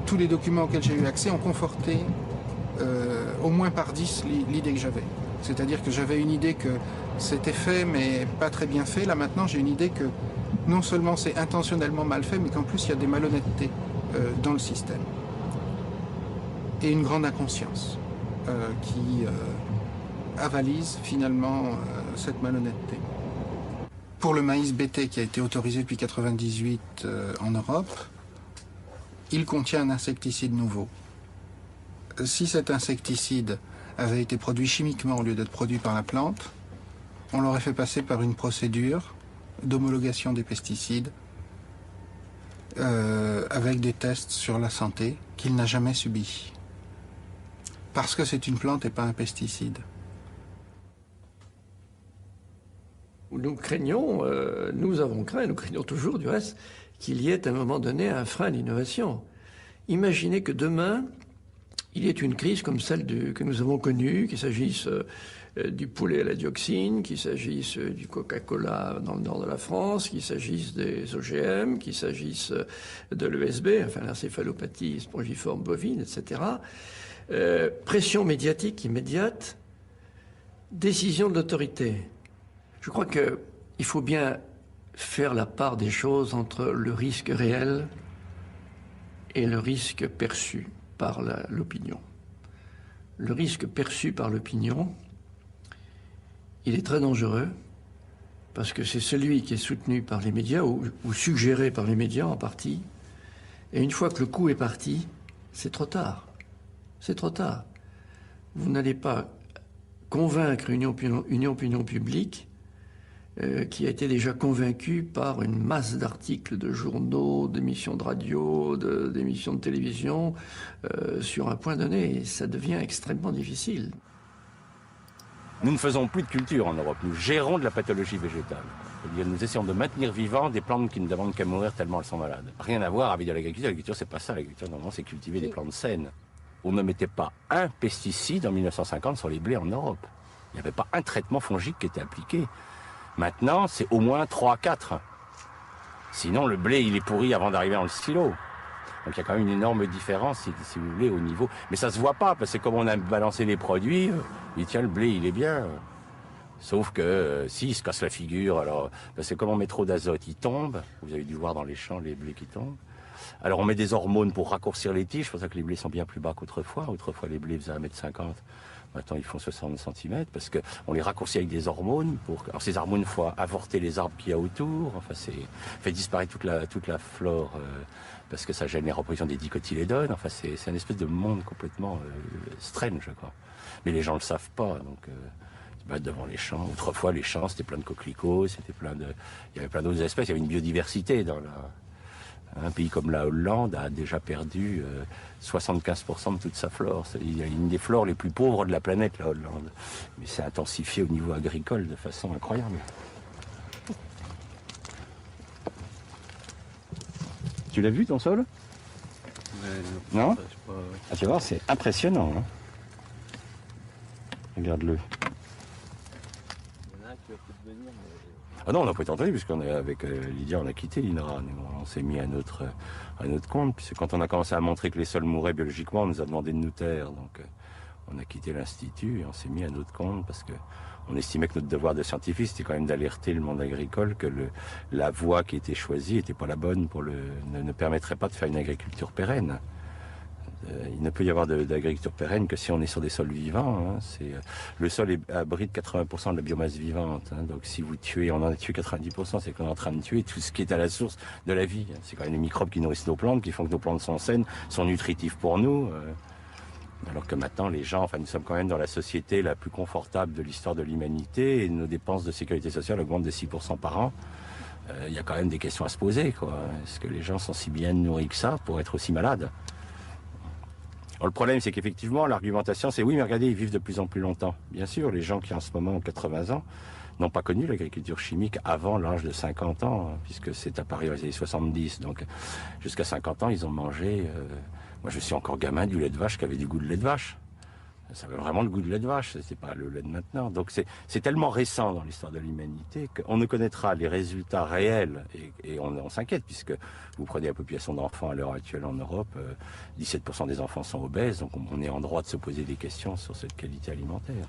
tous les documents auxquels j'ai eu accès ont conforté au moins par 10 l'idée que j'avais. C'est-à-dire que j'avais une idée que c'était fait mais pas très bien fait. Là maintenant, j'ai une idée que non seulement c'est intentionnellement mal fait, mais qu'en plus il y a des malhonnêtetés dans le système. Et une grande inconscience qui avalise finalement cette malhonnêteté. Pour le maïs BT qui a été autorisé depuis 1998 en Europe, il contient un insecticide nouveau. Si cet insecticide avait été produit chimiquement au lieu d'être produit par la plante, on l'aurait fait passer par une procédure d'homologation des pesticides avec des tests sur la santé qu'il n'a jamais subis. Parce que c'est une plante et pas un pesticide. Nous craignons, nous avons craint, nous craignons toujours du reste, qu'il y ait à un moment donné un frein à l'innovation. Imaginez que demain, il y ait une crise comme celle que nous avons connue, qu'il s'agisse du poulet à la dioxine, qu'il s'agisse du Coca-Cola dans le nord de la France, qu'il s'agisse des OGM, qu'il s'agisse de l'ESB, enfin l'encéphalopathie spongiforme bovine, etc. Pression médiatique immédiate, décision de l'autorité. Je crois qu'il faut bien faire la part des choses entre le risque réel et le risque perçu par l'opinion. Le risque perçu par l'opinion, il est très dangereux parce que c'est celui qui est soutenu par les médias ou suggéré par les médias en partie. Et une fois que le coup est parti, c'est trop tard. C'est trop tard. Vous n'allez pas convaincre une opinion publique qui a été déjà convaincue par une masse d'articles de journaux, d'émissions de radio, d'émissions de télévision sur un point donné. Et ça devient extrêmement difficile. Nous ne faisons plus de culture en Europe, nous gérons de la pathologie végétale. C'est-à-dire nous essayons de maintenir vivants des plantes qui ne demandent qu'à mourir tellement elles sont malades. Rien à voir avec de l'agriculture. L'agriculture, c'est pas ça. L'agriculture, normalement, c'est cultiver des plantes saines. On ne mettait pas un pesticide en 1950 sur les blés en Europe. Il n'y avait pas un traitement fongique qui était appliqué. Maintenant, c'est au moins 3-4. Sinon, le blé, il est pourri avant d'arriver dans le silo. Donc il y a quand même une énorme différence, si vous voulez, au niveau... Mais ça se voit pas, parce que comme on a balancé les produits, il tient le blé, il est bien. Sauf que s'il se casse la figure, alors... Parce que comme on met trop d'azote, il tombe. Vous avez dû voir dans les champs les blés qui tombent. Alors on met des hormones pour raccourcir les tiges, c'est pour ça que les blés sont bien plus bas qu'autrefois. Autrefois, les blés faisaient 1,50 m. Maintenant, ils font 60 cm, parce qu'on les raccourcit avec des hormones. Alors ces hormones, il faut avorter les arbres qu'il y a autour. Enfin, fait disparaître toute la flore... parce que ça gêne les reproductions des dicotylédones. Enfin, c'est un espèce de monde complètement strange, quoi. Mais les gens ne le savent pas, donc ils se battent devant les champs. Autrefois, les champs, c'était plein de coquelicots, il y avait plein d'autres espèces, il y avait une biodiversité dans un pays comme la Hollande a déjà perdu 75% de toute sa flore. Il y a une des flores les plus pauvres de la planète, la Hollande. Mais c'est intensifié au niveau agricole de façon incroyable. Tu l'as vu ton sol? Non? Ah, tu vas voir, c'est impressionnant. Hein, regarde-le. Ah non, on n'a pas été entendu, puisqu'on est avec Lydia, on a quitté l'INRA. On s'est mis à notre compte. Puisque quand on a commencé à montrer que les sols mouraient biologiquement, on nous a demandé de nous taire. Donc on a quitté l'Institut et on s'est mis à notre compte parce que on estimait que notre devoir de scientifique, c'était quand même d'alerter le monde agricole que la voie qui était choisie n'était pas la bonne ne permettrait pas de faire une agriculture pérenne. Il ne peut y avoir d'agriculture pérenne que si on est sur des sols vivants. Hein. Le sol abrite 80% de la biomasse vivante. Hein. Donc si vous tuez, on en a tué 90%, c'est qu'on est en train de tuer tout ce qui est à la source de la vie. C'est quand même les microbes qui nourrissent nos plantes, qui font que nos plantes sont saines, sont nutritifs pour nous. Alors que maintenant, les gens, nous sommes quand même dans la société la plus confortable de l'histoire de l'humanité et nos dépenses de sécurité sociale augmentent de 6% par an. Il y a quand même des questions à se poser, quoi. Est-ce que les gens sont si bien nourris que ça pour être aussi malades? Alors, le problème, c'est qu'effectivement, l'argumentation, c'est oui, mais regardez, ils vivent de plus en plus longtemps. Bien sûr, les gens qui en ce moment ont 80 ans n'ont pas connu l'agriculture chimique avant l'âge de 50 ans, hein, puisque c'est apparu dans les années 70. Donc, jusqu'à 50 ans, ils ont mangé... moi, je suis encore gamin du lait de vache qui avait du goût de lait de vache. Ça avait vraiment le goût de lait de vache, c'est pas le lait de maintenant. Donc c'est tellement récent dans l'histoire de l'humanité qu'on ne connaîtra les résultats réels et on s'inquiète puisque vous prenez la population d'enfants à l'heure actuelle en Europe, 17% des enfants sont obèses, donc on est en droit de se poser des questions sur cette qualité alimentaire.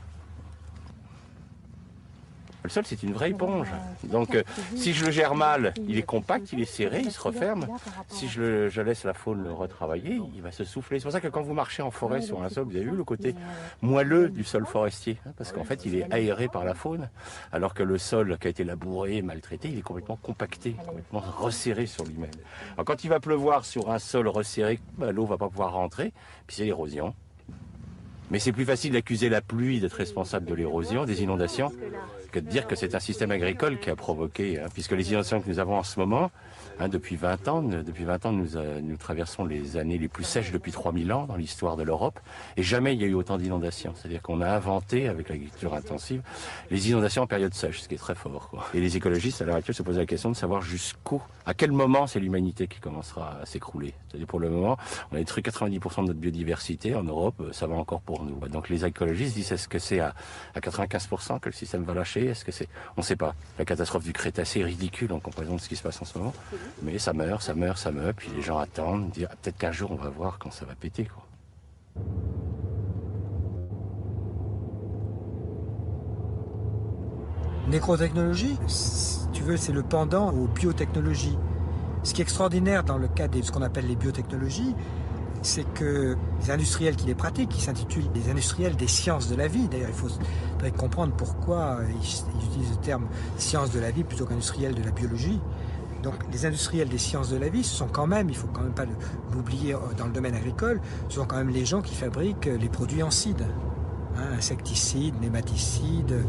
Le sol, c'est une vraie éponge. Donc, si je le gère mal, il est compact, il est serré, il se referme. Si je laisse la faune le retravailler, il va se souffler. C'est pour ça que quand vous marchez en forêt sur un sol, vous avez vu le côté moelleux du sol forestier. Hein, parce qu'en fait, il est aéré par la faune. Alors que le sol qui a été labouré, maltraité, il est complètement compacté, complètement resserré sur lui-même. Alors, quand il va pleuvoir sur un sol resserré, l'eau va pas pouvoir rentrer, puis c'est l'érosion. Mais c'est plus facile d'accuser la pluie d'être responsable de l'érosion, des inondations, que de dire que c'est un système agricole qui a provoqué, puisque les inondations que nous avons en ce moment, depuis 20 ans, nous traversons les années les plus sèches depuis 3000 ans dans l'histoire de l'Europe, et jamais il y a eu autant d'inondations. C'est-à-dire qu'on a inventé, avec l'agriculture intensive, les inondations en période sèche, ce qui est très fort, quoi. Et les écologistes, à l'heure actuelle, se posent la question de savoir à quel moment c'est l'humanité qui commencera à s'écrouler. C'est-à-dire pour le moment, on a détruit 90% de notre biodiversité en Europe, ça va encore pour nous. Donc les écologistes disent, est-ce que c'est à 95% que le système va lâcher? Est-ce que c'est... On ne sait pas. La catastrophe du Crétacé est ridicule en comparaison de ce qui se passe en ce moment. Mais ça meurt, puis les gens attendent, disent peut-être qu'un jour on va voir quand ça va péter, quoi. Nécrotechnologie, si tu veux, c'est le pendant aux biotechnologies. Ce qui est extraordinaire dans le cas de ce qu'on appelle les biotechnologies, c'est que les industriels qui les pratiquent, qui s'intitulent des industriels des sciences de la vie, d'ailleurs il faudrait comprendre pourquoi ils utilisent le terme sciences de la vie plutôt qu'industriels de la biologie. Donc les industriels des sciences de la vie, ce sont quand même, il ne faut quand même pas l'oublier dans le domaine agricole, ce sont quand même les gens qui fabriquent les produits en seed. Insecticides, nématicides,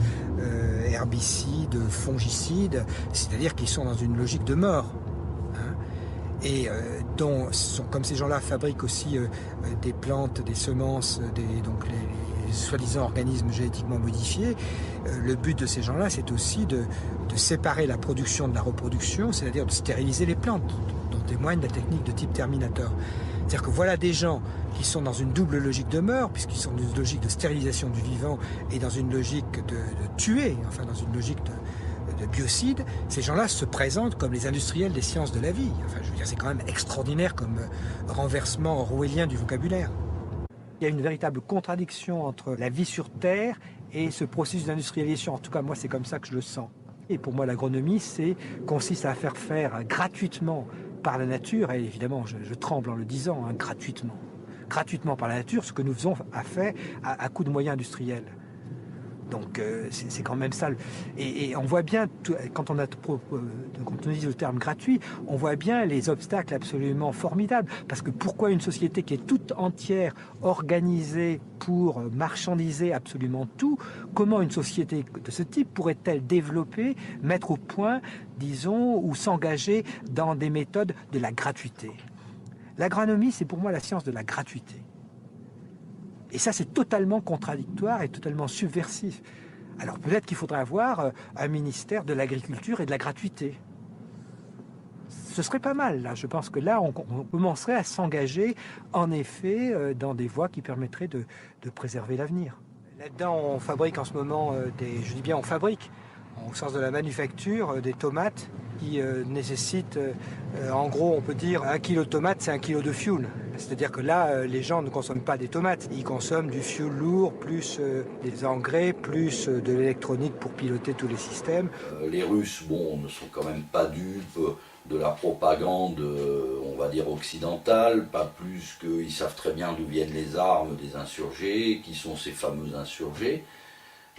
herbicides, fongicides, c'est-à-dire qu'ils sont dans une logique de mort. Et comme ces gens-là fabriquent aussi des plantes, des semences, donc les soi-disant organismes génétiquement modifiés, le but de ces gens-là, c'est aussi de séparer la production de la reproduction, c'est-à-dire de stériliser les plantes, dont témoigne la technique de type Terminator. C'est-à-dire que voilà des gens qui sont dans une double logique de mort, puisqu'ils sont dans une logique de stérilisation du vivant et dans une logique de tuer, enfin dans une logique de biocide. Ces gens-là se présentent comme les industriels des sciences de la vie. Enfin, je veux dire, c'est quand même extraordinaire comme renversement orwellien du vocabulaire. Il y a une véritable contradiction entre la vie sur Terre et ce processus d'industrialisation. En tout cas, moi, c'est comme ça que je le sens. Et pour moi, l'agronomie, consiste à faire gratuitement par la nature, et évidemment, je tremble en le disant, gratuitement par la nature, ce que nous faisons à coup de moyens industriels. Donc c'est quand même ça. Et on voit bien, quand on utilise le terme gratuit, on voit bien les obstacles absolument formidables. Parce que pourquoi une société qui est toute entière organisée pour marchandiser absolument tout, comment une société de ce type pourrait-elle développer, mettre au point, disons, ou s'engager dans des méthodes de la gratuité? L'agronomie, c'est pour moi la science de la gratuité. Et ça, c'est totalement contradictoire et totalement subversif. Alors peut-être qu'il faudrait avoir un ministère de l'agriculture et de la gratuité. Ce serait pas mal, là. Je pense que là, on commencerait à s'engager, en effet, dans des voies qui permettraient de préserver l'avenir. Là-dedans, on fabrique en ce moment je dis bien on fabrique, au sens de la manufacture, des tomates qui nécessitent, en gros, on peut dire 1 kilo de tomates, c'est 1 kilo de fuel. C'est-à-dire que là, les gens ne consomment pas des tomates, ils consomment du fuel lourd, plus des engrais, plus de l'électronique pour piloter tous les systèmes. Les Russes, ne sont quand même pas dupes de la propagande, on va dire occidentale, pas plus qu'ils savent très bien d'où viennent les armes des insurgés, qui sont ces fameux insurgés.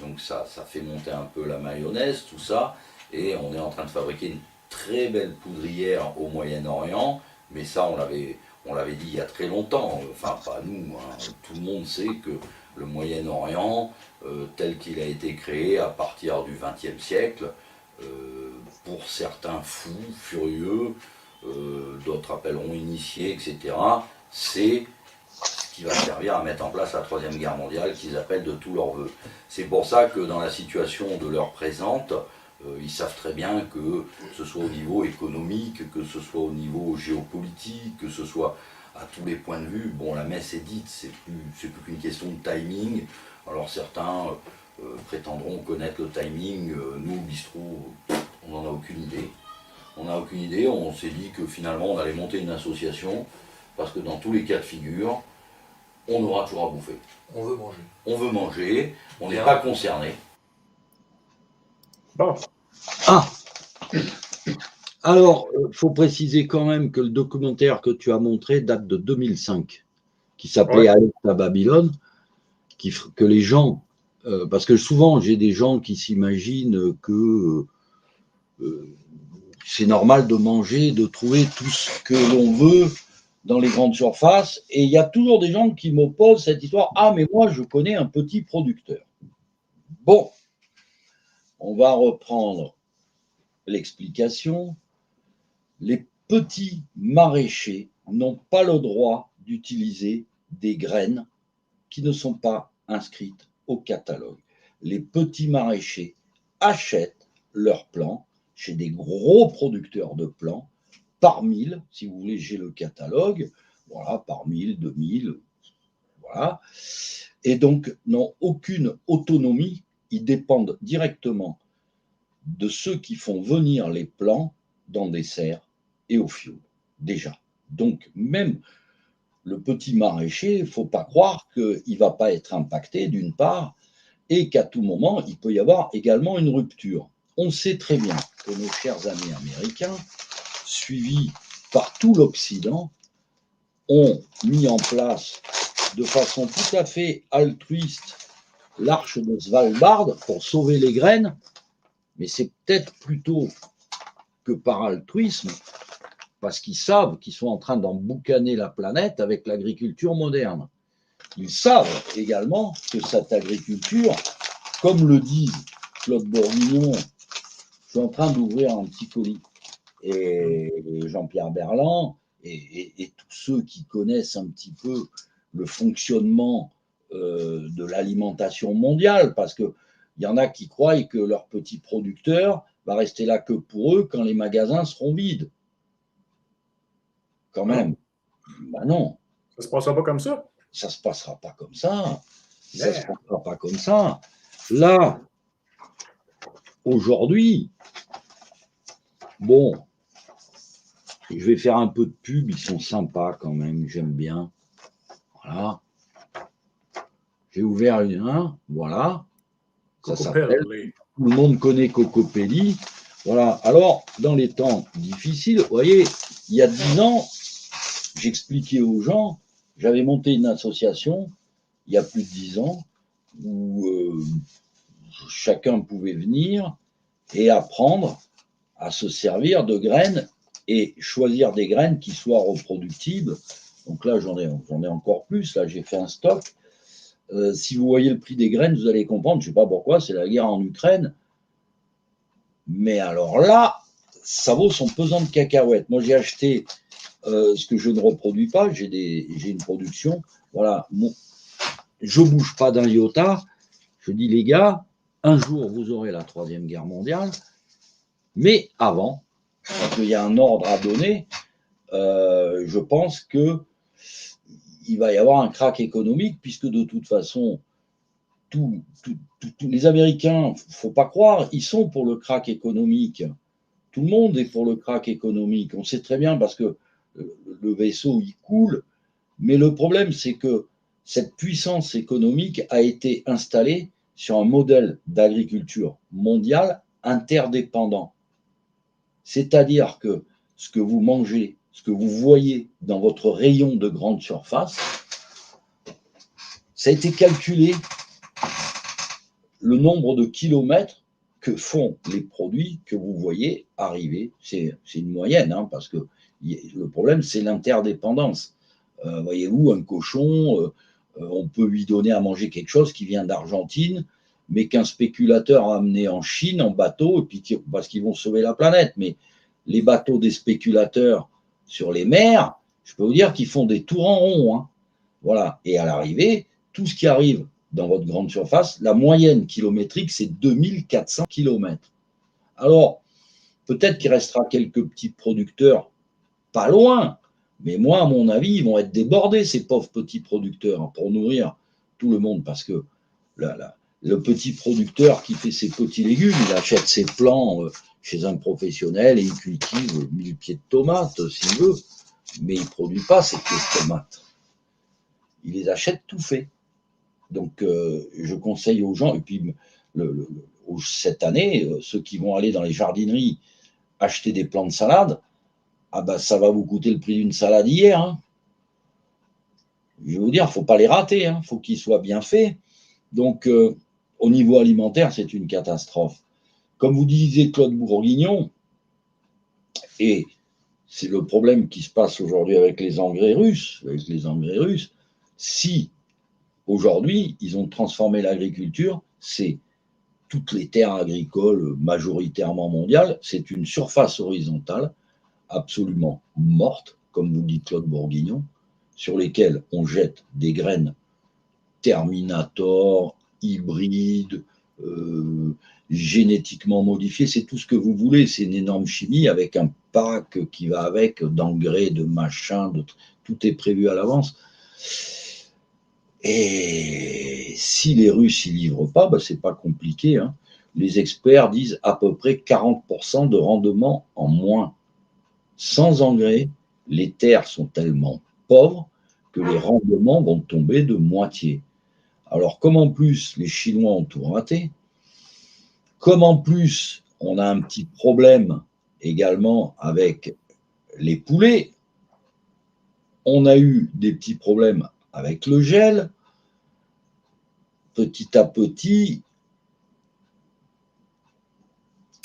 Donc ça fait monter un peu la mayonnaise, tout ça, et on est en train de fabriquer une très belle poudrière au Moyen-Orient, mais ça on l'avait dit il y a très longtemps, enfin pas nous, tout le monde sait que le Moyen-Orient, tel qu'il a été créé à partir du XXe siècle, pour certains fous, furieux, d'autres appelleront initiés, etc., c'est ce qui va servir à mettre en place la Troisième Guerre mondiale qu'ils appellent de tous leurs voeux. C'est pour ça que dans la situation de l'heure présente, ils savent très bien que ce soit au niveau économique, que ce soit au niveau géopolitique, que ce soit à tous les points de vue, la messe est dite, c'est plus qu'une question de timing. Alors certains prétendront connaître le timing, nous, au bistrot, on n'en a aucune idée. On n'a aucune idée, on s'est dit que finalement on allait monter une association, parce que dans tous les cas de figure, on aura toujours à bouffer. On veut manger. On veut manger, on n'est pas concerné. Bon. Ah. Alors, il faut préciser quand même que le documentaire que tu as montré date de 2005, qui s'appelait Alerte à Babylone, que les gens, parce que souvent j'ai des gens qui s'imaginent que c'est normal de manger, de trouver tout ce que l'on veut dans les grandes surfaces, et il y a toujours des gens qui m'opposent cette histoire. Ah, mais moi je connais un petit producteur. Bon. on va reprendre l'explication. Les petits maraîchers n'ont pas le droit d'utiliser des graines qui ne sont pas inscrites au catalogue. Les petits maraîchers achètent leurs plants chez des gros producteurs de plants par 1000, si vous voulez, j'ai le catalogue, voilà, par 1000, 2000, voilà, et donc n'ont aucune autonomie, ils dépendent directement de ceux qui font venir les plants dans des serres et au fioul, déjà. Donc même le petit maraîcher, il ne faut pas croire qu'il ne va pas être impacté d'une part, et qu'à tout moment, il peut y avoir également une rupture. On sait très bien que nos chers amis américains, suivis par tout l'Occident, ont mis en place de façon tout à fait altruiste l'arche de Svalbard pour sauver les graines, mais c'est peut-être plutôt que par altruisme, parce qu'ils savent qu'ils sont en train d'emboucaner la planète avec l'agriculture moderne. Ils savent également que cette agriculture, comme le dit Claude Bourguignon, je suis en train d'ouvrir un petit colis, et Jean-Pierre Berland, et tous ceux qui connaissent un petit peu le fonctionnement de l'alimentation mondiale, parce qu'il y en a qui croient que leur petit producteur va rester là que pour eux quand les magasins seront vides. Quand même. Ben non. Ça se passera pas comme ça. Ça se passera pas comme ça. Ça se passera pas comme ça. Là, aujourd'hui, bon, je vais faire un peu de pub, ils sont sympas quand même, j'aime bien. Voilà. J'ai ouvert un, voilà. Ça s'appelle, tout le monde connaît Cocopelli. Voilà. Alors, dans les temps difficiles, vous voyez, il y a 10 ans, j'expliquais aux gens, j'avais monté une association, il y a plus de 10 ans, où chacun pouvait venir et apprendre à se servir de graines et choisir des graines qui soient reproductibles. Donc là, j'en ai encore plus. Là, j'ai fait un stock. Si vous voyez le prix des graines, vous allez comprendre. Je ne sais pas pourquoi, c'est la guerre en Ukraine. Mais alors là, ça vaut son pesant de cacahuètes. Moi, j'ai acheté ce que je ne reproduis pas. J'ai une production. Voilà. Je ne bouge pas d'un iota. Je dis, les gars, un jour, vous aurez la Troisième Guerre mondiale. Mais avant, parce qu'il y a un ordre à donner, je pense qu'il va y avoir un krach économique, puisque de toute façon, les Américains, il ne faut pas croire, ils sont pour le krach économique. Tout le monde est pour le krach économique. On sait très bien parce que le vaisseau, il coule. Mais le problème, c'est que cette puissance économique a été installée sur un modèle d'agriculture mondiale interdépendant. C'est-à-dire que ce que vous mangez, ce que vous voyez dans votre rayon de grande surface, ça a été calculé le nombre de kilomètres que font les produits que vous voyez arriver. C'est une moyenne, hein, parce que le problème, c'est l'interdépendance. Voyez-vous, un cochon, on peut lui donner à manger quelque chose qui vient d'Argentine, mais qu'un spéculateur a amené en Chine en bateau, et puis parce qu'ils vont sauver la planète. Mais les bateaux des spéculateurs sur les mers, je peux vous dire qu'ils font des tours en rond. Hein. Voilà. Et à l'arrivée, tout ce qui arrive dans votre grande surface, la moyenne kilométrique, c'est 2400 km. Alors, peut-être qu'il restera quelques petits producteurs pas loin, mais moi, à mon avis, ils vont être débordés, ces pauvres petits producteurs, hein, pour nourrir tout le monde, parce que le petit producteur qui fait ses petits légumes, il achète ses plants chez un professionnel et il cultive 1000 pieds de tomates, s'il veut, mais il ne produit pas ces pieds de tomates. Il les achète tout fait. Donc, je conseille aux gens, et puis cette année, ceux qui vont aller dans les jardineries acheter des plants de salade, ah ben, ça va vous coûter le prix d'une salade hier. Hein. Je vais vous dire, il ne faut pas les rater, il faut qu'ils soient bien faits. Donc, au niveau alimentaire, c'est une catastrophe. Comme vous disiez Claude Bourguignon, et c'est le problème qui se passe aujourd'hui avec les engrais russes, si aujourd'hui ils ont transformé l'agriculture, c'est toutes les terres agricoles majoritairement mondiales, c'est une surface horizontale absolument morte, comme vous dit Claude Bourguignon, sur lesquelles on jette des graines Terminator, hybrides, génétiquement modifiées, c'est tout ce que vous voulez, c'est une énorme chimie avec un pack qui va avec, d'engrais, de machin, tout est prévu à l'avance. Et si les Russes n'y livrent pas, ben c'est pas compliqué, hein. Les experts disent à peu près 40% de rendement en moins. Sans engrais, les terres sont tellement pauvres que les rendements vont tomber de moitié. Alors, comme en plus les Chinois ont tout raté, comme en plus on a un petit problème également avec les poulets, on a eu des petits problèmes avec le gel, petit à petit,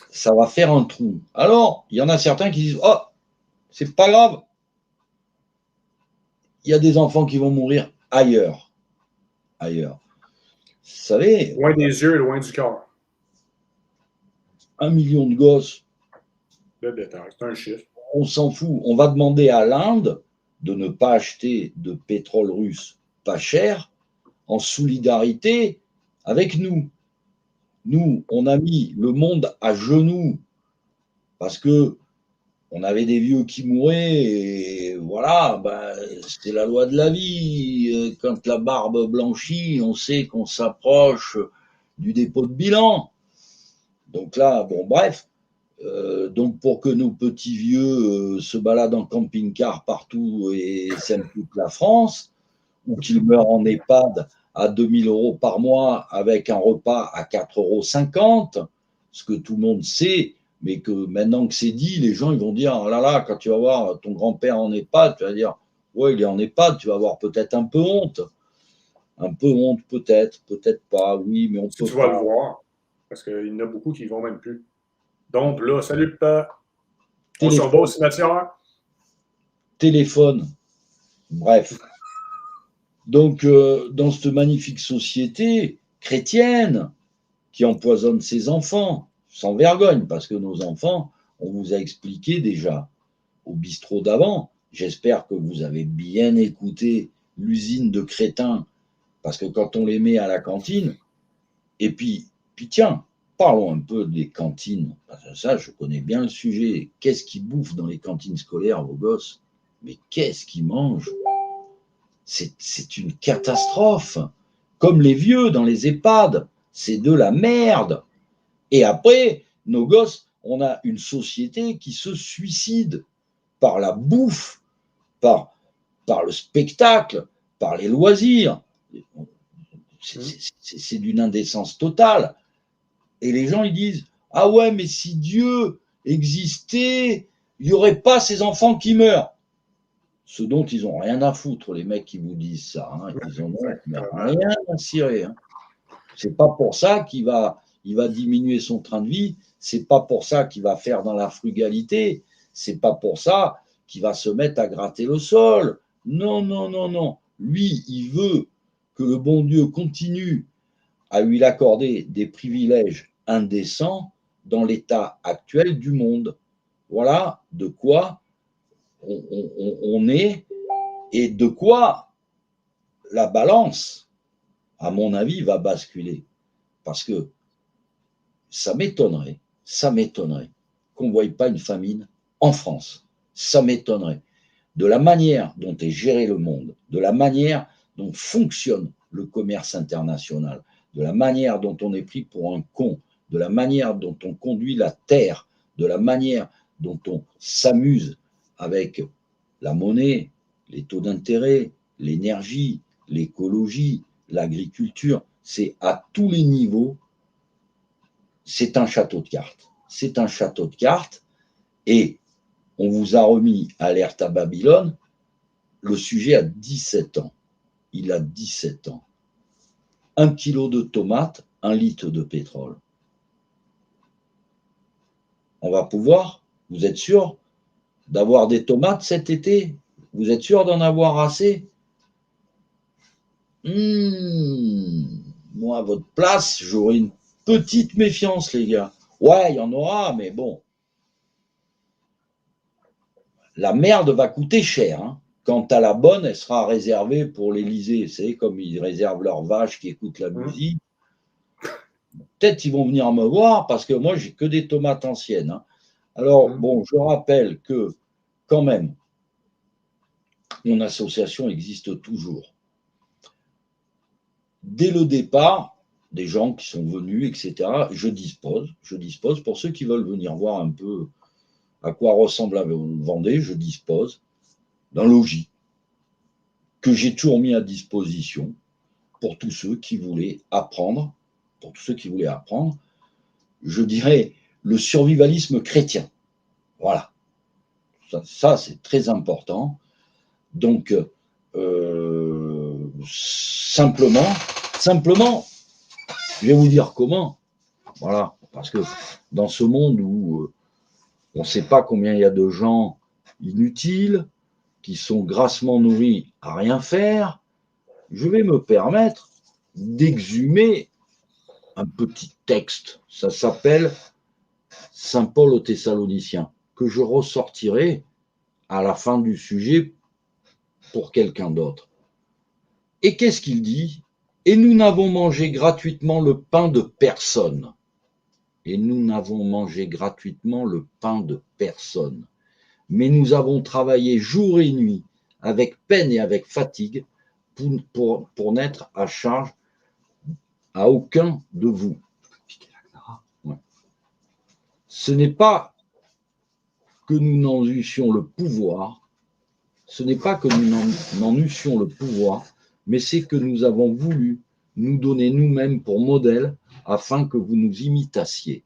ça va faire un trou. Alors, il y en a certains qui disent « Oh, c'est pas grave, il y a des enfants qui vont mourir ailleurs. » Ailleurs. Vous savez... Loin des yeux, loin du corps. 1 million de gosses. Le détail, c'est un chiffre. On s'en fout. On va demander à l'Inde de ne pas acheter de pétrole russe pas cher en solidarité avec nous. Nous, on a mis le monde à genoux parce que on avait des vieux qui mouraient et voilà, ben, c'était la loi de la vie. Quand la barbe blanchit, on sait qu'on s'approche du dépôt de bilan. Donc là, bon, bref. Donc pour que nos petits vieux se baladent en camping-car partout et s'aiment toute la France, ou qu'ils meurent en EHPAD à 2 000 € par mois avec un repas à 4,50 €, ce que tout le monde sait, mais que maintenant que c'est dit, les gens ils vont dire « Oh là là, quand tu vas voir ton grand-père en EHPAD, tu vas dire « Ouais, il est en EHPAD, tu vas avoir peut-être un peu honte. » Un peu honte peut-être, peut-être pas, oui, mais on peut tu vas le voir, parce qu'il y en a beaucoup qui ne vont même plus. Donc là, salut papa. On s'en va au cimetière. Téléphone. Bref. Donc, dans cette magnifique société chrétienne qui empoisonne ses enfants, sans vergogne, parce que nos enfants, on vous a expliqué déjà au bistrot d'avant, j'espère que vous avez bien écouté l'usine de crétins, parce que quand on les met à la cantine, et puis tiens, parlons un peu des cantines. Ça, je connais bien le sujet. Qu'est-ce qu'ils bouffent dans les cantines scolaires, vos gosses? Mais qu'est-ce qu'ils mangent? C'est une catastrophe. Comme les vieux dans les EHPAD. C'est de la merde. Et après, nos gosses, on a une société qui se suicide par la bouffe, par le spectacle, par les loisirs. C'est d'une indécence totale. Et les gens, ils disent « Ah ouais, mais si Dieu existait, il n'y aurait pas ces enfants qui meurent. » Ce dont ils n'ont rien à foutre, les mecs qui vous disent ça. Hein. Ils n'ont rien à cirer. Hein. C'est pas pour ça il va diminuer son train de vie. C'est pas pour ça qu'il va faire dans la frugalité. C'est pas pour ça qu'il va se mettre à gratter le sol. Non, non, non, non. Lui, il veut que le bon Dieu continue à lui accorder des privilèges indécents dans l'état actuel du monde. Voilà de quoi on est et de quoi la balance, à mon avis, va basculer. Parce que ça m'étonnerait qu'on ne voie pas une famine en France. Ça m'étonnerait. De la manière dont est géré le monde, de la manière dont fonctionne le commerce international, de la manière dont on est pris pour un con, de la manière dont on conduit la terre, de la manière dont on s'amuse avec la monnaie, les taux d'intérêt, l'énergie, l'écologie, l'agriculture, c'est à tous les niveaux, c'est un château de cartes. C'est un château de cartes et on vous a remis alerte à Babylone, le sujet a 17 ans. Il a 17 ans. 1 kilo de tomates, 1 litre de pétrole. On va pouvoir, vous êtes sûr d'avoir des tomates cet été? Vous êtes sûr d'en avoir assez? Moi, à votre place, j'aurais une petite méfiance, les gars. Ouais, il y en aura, mais bon. La merde va coûter cher. Hein. Quant à la bonne, elle sera réservée pour l'Élysée. C'est comme ils réservent leurs vaches qui écoutent la musique. Peut-être ils vont venir me voir parce que moi, j'ai que des tomates anciennes. Hein. Alors, bon, je rappelle que, quand même, mon association existe toujours. Dès le départ, des gens qui sont venus, etc., je dispose, pour ceux qui veulent venir voir un peu à quoi ressemble la Vendée, je dispose d'un logis que j'ai toujours mis à disposition pour tous ceux qui voulaient apprendre, je dirais, le survivalisme chrétien. Voilà. Ça c'est très important. Donc, simplement, je vais vous dire comment. Voilà. Parce que dans ce monde où on ne sait pas combien il y a de gens inutiles, qui sont grassement nourris à rien faire, je vais me permettre d'exhumer un petit texte. Ça s'appelle Saint Paul aux Thessaloniciens, que je ressortirai à la fin du sujet pour quelqu'un d'autre. Et qu'est-ce qu'il dit? Et nous n'avons mangé gratuitement le pain de personne. Et nous n'avons mangé gratuitement le pain de personne. Mais nous avons travaillé jour et nuit, avec peine et avec fatigue, pour n'être à charge à aucun de vous. Ouais. Ce n'est pas que nous n'en eussions le pouvoir, mais c'est que nous avons voulu nous donner nous-mêmes pour modèle afin que vous nous imitassiez.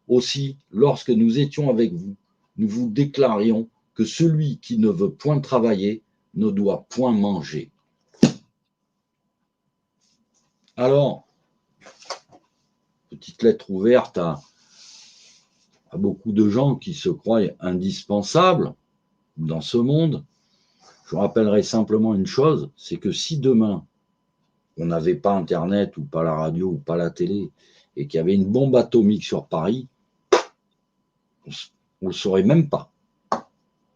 Aussi, lorsque nous étions avec vous, nous vous déclarions que celui qui ne veut point travailler ne doit point manger. Alors, petite lettre ouverte à beaucoup de gens qui se croient indispensables dans ce monde. Je rappellerai simplement une chose, c'est que si demain, on n'avait pas Internet ou pas la radio ou pas la télé et qu'il y avait une bombe atomique sur Paris, on ne le saurait même pas.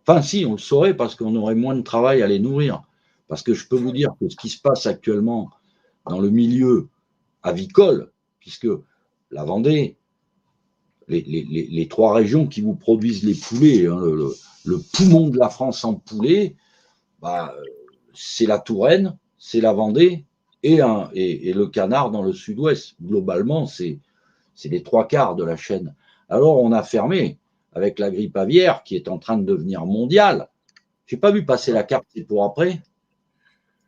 Enfin, si, on le saurait parce qu'on aurait moins de travail à les nourrir. Parce que je peux vous dire que ce qui se passe actuellement dans le milieu avicole, puisque la Vendée, les trois régions qui vous produisent les poulets, hein, le poumon de la France en poulet, bah, c'est la Touraine, c'est la Vendée et le Canard dans le sud-ouest. Globalement, c'est les trois quarts de la chaîne. Alors, on a fermé avec la grippe aviaire qui est en train de devenir mondiale. Je n'ai pas vu passer la carte, c'est pour après.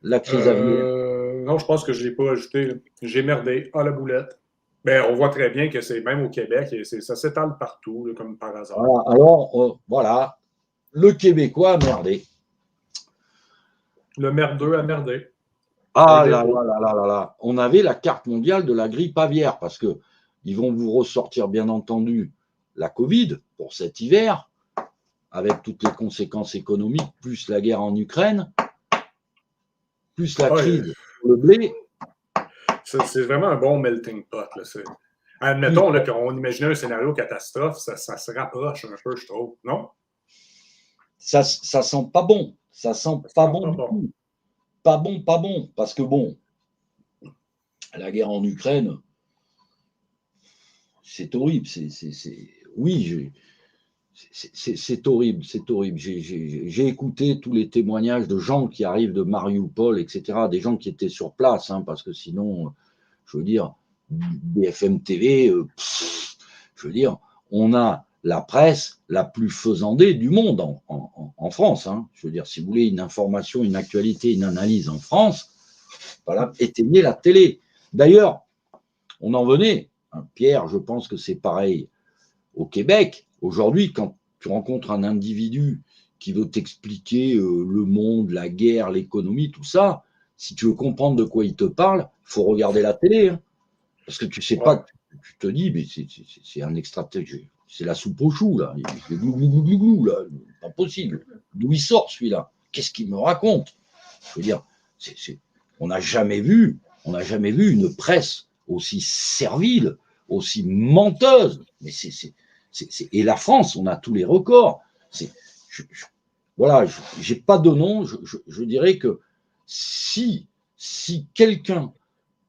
La crise aviaire. Non, je pense que je ne l'ai pas ajouté. J'ai merdé à la boulette. Ben, on voit très bien que c'est même au Québec, et ça s'étale partout, là, comme par hasard. Voilà. Alors, voilà, le Québécois a merdé. Le merdeux a merdé. Ah là là là là là. On avait la carte mondiale de la grippe aviaire, parce que ils vont vous ressortir, bien entendu, la Covid pour cet hiver, avec toutes les conséquences économiques, plus la guerre en Ukraine, plus la crise sur le blé. C'est vraiment un bon melting pot. Là. Admettons là, qu'on imaginait un scénario catastrophe, ça se rapproche un peu, je trouve, non? Ça sent pas bon. Ça sent pas bon du tout. Pas bon. Parce que bon, la guerre en Ukraine, c'est horrible. Oui, c'est horrible. J'ai écouté tous les témoignages de gens qui arrivent de Mariupol, etc., des gens qui étaient sur place, hein, parce que sinon, je veux dire, BFM TV, je veux dire, on a la presse la plus faisandée du monde en France. Hein. Je veux dire, si vous voulez une information, une actualité, une analyse en France, voilà, éteignez la télé. D'ailleurs, on en venait, hein, Pierre, je pense que c'est pareil au Québec. Aujourd'hui, quand tu rencontres un individu qui veut t'expliquer le monde, la guerre, l'économie, tout ça, si tu veux comprendre de quoi il te parle, il faut regarder la télé. Hein. Parce que tu sais pas, tu te dis, mais c'est un extraterrestre, c'est la soupe aux choux, là. Il fait glou, là. Pas possible. D'où il sort, celui-là? Qu'est-ce qu'il me raconte? Je veux dire, on n'a jamais vu une presse aussi servile, aussi menteuse. Mais et la France, on a tous les records. Voilà, j'ai pas de nom. Je dirais que si quelqu'un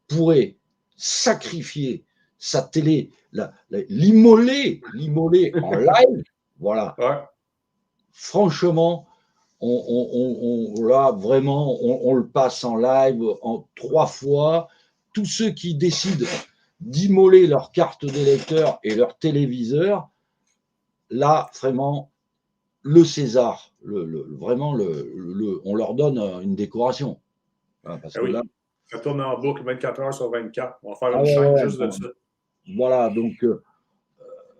pourrait sacrifier sa télé, l'immoler en live, voilà. Ouais. Franchement, là, vraiment, on le passe en live en 3 fois. Tous ceux qui décident d'immoler leur carte d'électeur et leur téléviseur, là, vraiment, le César, vraiment, on leur donne une décoration. Parce que là, ça tourne en boucle 24 heures sur 24. On va faire une chaîne juste de ça. Voilà, donc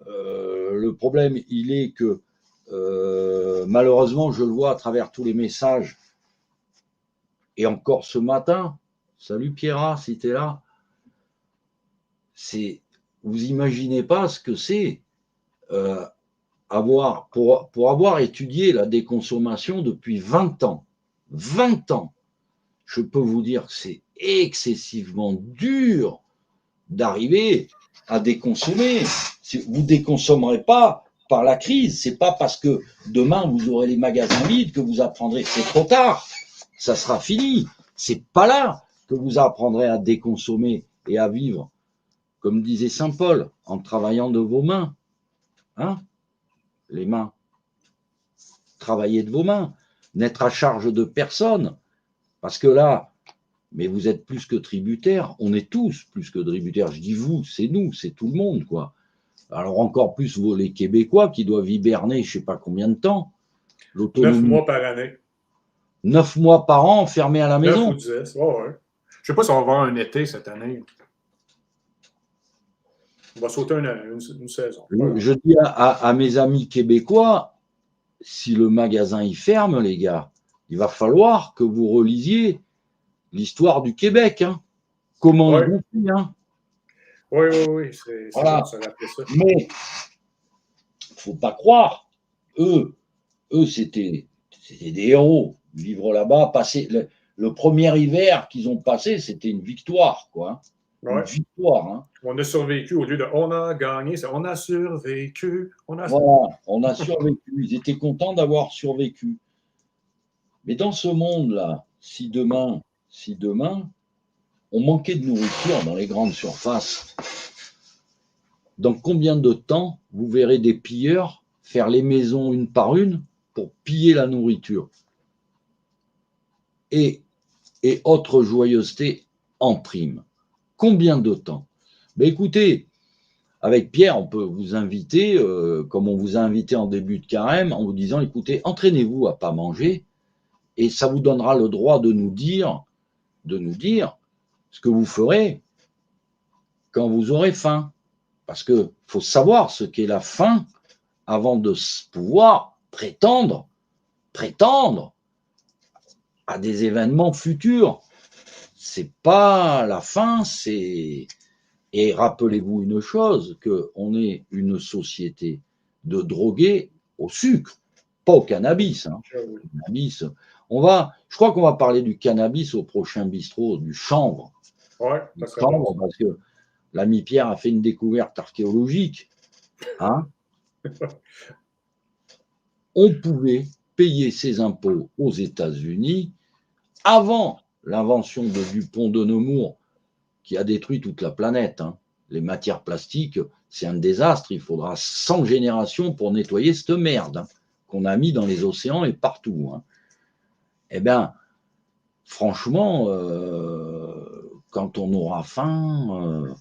le problème, il est que malheureusement, je le vois à travers tous les messages. Et encore ce matin, salut Pierra, si tu es là, vous imaginez pas ce que c'est pour avoir étudié la déconsommation depuis 20 ans. 20 ans. Je peux vous dire que c'est excessivement dur d'arriver à déconsommer. Vous ne déconsommerez pas par la crise. C'est pas parce que demain vous aurez les magasins vides que vous apprendrez. C'est trop tard. Ça sera fini. C'est pas là que vous apprendrez à déconsommer et à vivre, comme disait saint Paul, en travaillant de vos mains. Hein? Les mains. Travaillez de vos mains. N'être à charge de personne. Parce que là, mais vous êtes plus que tributaires. On est tous plus que tributaires. Je dis vous, c'est nous, c'est tout le monde, quoi. Alors encore plus vous, les Québécois, qui doivent hiberner je ne sais pas combien de temps. 9 mois par année. 9 mois par an, enfermés à la maison. 9 ou 10, ouais. Je ne sais pas si on va avoir un été cette année. On va sauter une saison. Je dis à mes amis québécois, si le magasin y ferme, les gars, il va falloir que vous relisiez l'histoire du Québec. Hein. Comment ils ont fait, hein. Oui. C'est voilà. Bon de se rappeler ça. Mais il ne faut pas croire. Eux c'était des héros. Vivre là-bas, passer le premier hiver qu'ils ont passé, c'était une victoire, quoi. Une victoire. Hein. On a survécu au lieu de on a gagné, on a survécu. Voilà, on a survécu. Ils étaient contents d'avoir survécu. Mais dans ce monde-là, si demain, on manquait de nourriture dans les grandes surfaces, dans combien de temps vous verrez des pilleurs faire les maisons une par une pour piller la nourriture? Et autre joyeuseté en prime. Combien de temps? Ben écoutez, avec Pierre, on peut vous inviter, comme on vous a invité en début de carême, en vous disant, écoutez, entraînez-vous à pas manger, et ça vous donnera le droit de nous dire ce que vous ferez quand vous aurez faim. Parce qu'il faut savoir ce qu'est la faim avant de pouvoir prétendre à des événements futurs. C'est pas la faim, c'est... Et rappelez-vous une chose, qu'on est une société de drogués au sucre, pas au cannabis. Hein. Cannabis. Je crois qu'on va parler du cannabis au prochain bistrot, du chanvre. Ouais, du chanvre, parce que l'ami Pierre a fait une découverte archéologique. Hein. On pouvait payer ses impôts aux États-Unis avant l'invention de Dupont de Nemours, qui a détruit toute la planète. Hein. Les matières plastiques, c'est un désastre. Il faudra 100 générations pour nettoyer cette merde, hein, qu'on a mis dans les océans et partout. Hein. Eh bien, franchement, quand on aura faim,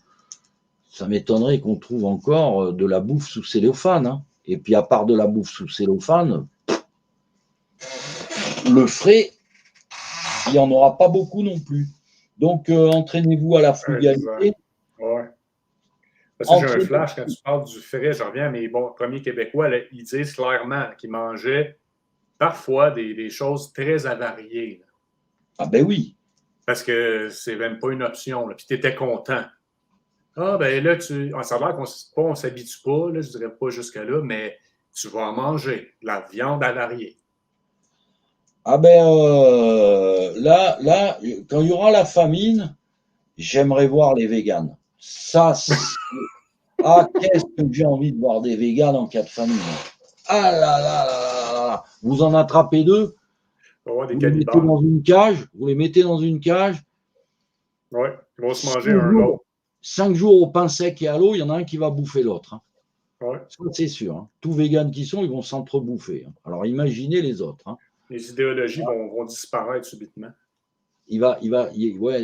ça m'étonnerait qu'on trouve encore de la bouffe sous cellophane. Hein. Et puis, à part de la bouffe sous cellophane, le frais, il n'y en aura pas beaucoup non plus. Donc, entraînez-vous à la frugalité. Ouais. Parce que j'ai un flash quand tu parles du frais, j'en reviens à mes premiers Québécois, là, ils disent clairement qu'ils mangeaient parfois des choses très avariées. Là. Ah ben oui. Parce que c'est même pas une option. Là. Puis tu étais content. Ah ben là, ça a l'air qu'on ne s'habitue pas, là, je dirais pas jusque-là, mais tu vas en manger de la viande avariée. Ah ben là, quand il y aura la famine, j'aimerais voir les véganes. Ça, ah, qu'est-ce que j'ai envie de voir des véganes en cas de famine. Ah là là là là là. Vous en attrapez 2, vous les mettez dans une cage, Oui, ils vont se manger un l'autre. 5 jours au pain sec et à l'eau, il y en a un qui va bouffer l'autre. Hein. Ouais. Ça, c'est sûr. Hein. Tous véganes qui sont, ils vont s'entrebouffer. Hein. Alors imaginez les autres. Hein. Les idéologies vont disparaître subitement.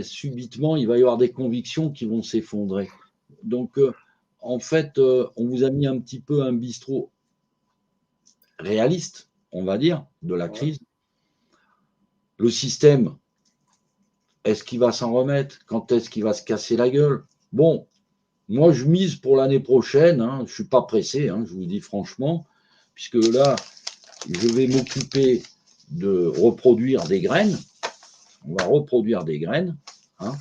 Subitement, il va y avoir des convictions qui vont s'effondrer. Donc, en fait, on vous a mis un petit peu un bistrot réaliste, on va dire, de la crise. Le système, est-ce qu'il va s'en remettre? Quand est-ce qu'il va se casser la gueule? Bon, moi, je mise pour l'année prochaine. Hein, je ne suis pas pressé, hein, je vous le dis franchement, puisque là, je vais m'occuper de reproduire des graines. On va reproduire des graines. Hein.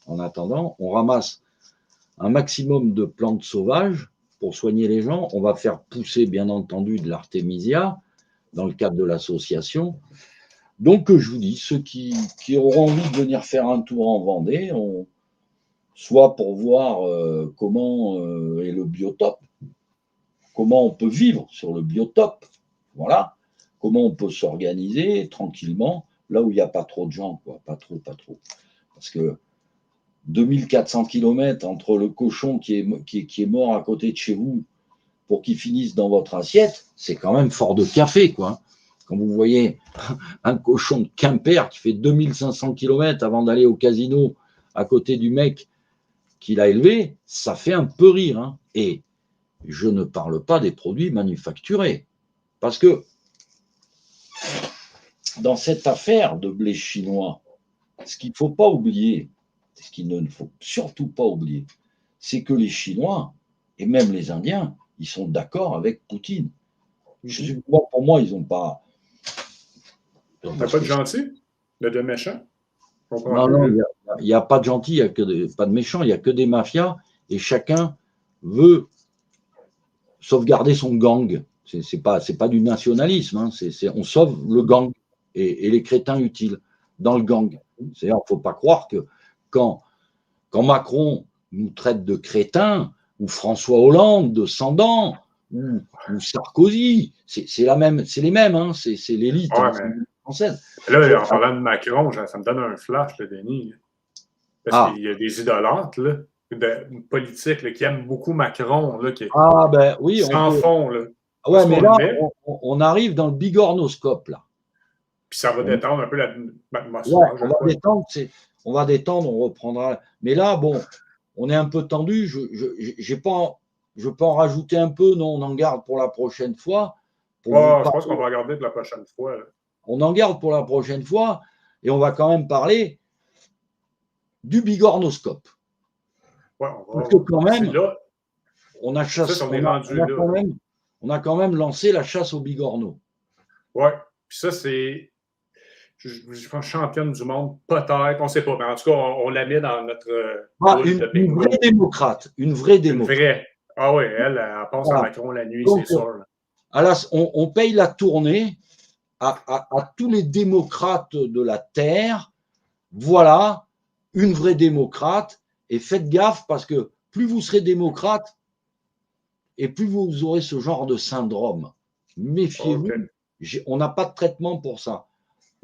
En attendant, on ramasse un maximum de plantes sauvages pour soigner les gens. On va faire pousser, bien entendu, de l'artémisia dans le cadre de l'association. Donc, je vous dis, ceux qui auront envie de venir faire un tour en Vendée, soit pour voir comment est le biotope, comment on peut vivre sur le biotope, voilà, comment on peut s'organiser tranquillement, là où il n'y a pas trop de gens, quoi, pas trop. Parce que 2400 km entre le cochon qui est mort à côté de chez vous pour qu'il finisse dans votre assiette, c'est quand même fort de café, quoi. Quand vous voyez un cochon de Quimper qui fait 2500 km avant d'aller au casino à côté du mec qu'il a élevé, ça fait un peu rire. Hein. Et je ne parle pas des produits manufacturés. Parce que dans cette affaire de blé chinois, ce qu'il ne faut pas oublier, ce qu'il ne faut surtout pas oublier, c'est que les Chinois, et même les Indiens, ils sont d'accord avec Poutine. Pour moi, ils n'ont pas... T'as pas de gentil? De méchant? Non, il n'y a pas de gentil, il n'y a pas de méchant, il n'y a que des mafias, et chacun veut sauvegarder son gang. C'est pas du nationalisme, hein, on sauve le gang et les crétins utiles dans le gang. C'est-à-dire, il ne faut pas croire que quand Macron nous traite de crétins, ou François Hollande de sans-dents, ou Sarkozy, c'est les mêmes, hein, c'est l'élite française. Là, en parlant de Macron, ça me donne un flash, le Denis. Parce qu'il y a des idolâtres là, de politique là, qui aiment beaucoup Macron, là, qui oui, sans fond. Là. Ouais, mais là, on arrive dans le bigornoscope, là. Puis ça va détendre un peu l'atmosphère. Ouais, on va détendre, on reprendra. Mais là, bon, on est un peu tendu. Je peux en rajouter un peu, non, on en garde pour la prochaine fois. Je pense qu'on va regarder de la prochaine fois. Là. On en garde pour la prochaine fois et on va quand même parler du bigornoscope. Ouais, parce que quand même, là. On a quand même lancé la chasse aux bigorneaux. Oui, puis ça, c'est. Je pense championne du monde, peut-être, on ne sait pas, mais en tout cas, on la met dans notre. Une vraie démocrate. Une vraie démocrate. Une vraie. Ah oui, elle pense à Macron la nuit, c'est sûr. On paye la tournée à tous les démocrates de la Terre. Voilà, une vraie démocrate. Et faites gaffe parce que plus vous serez démocrate et plus vous aurez ce genre de syndrome. Méfiez-vous. Okay. On n'a pas de traitement pour ça.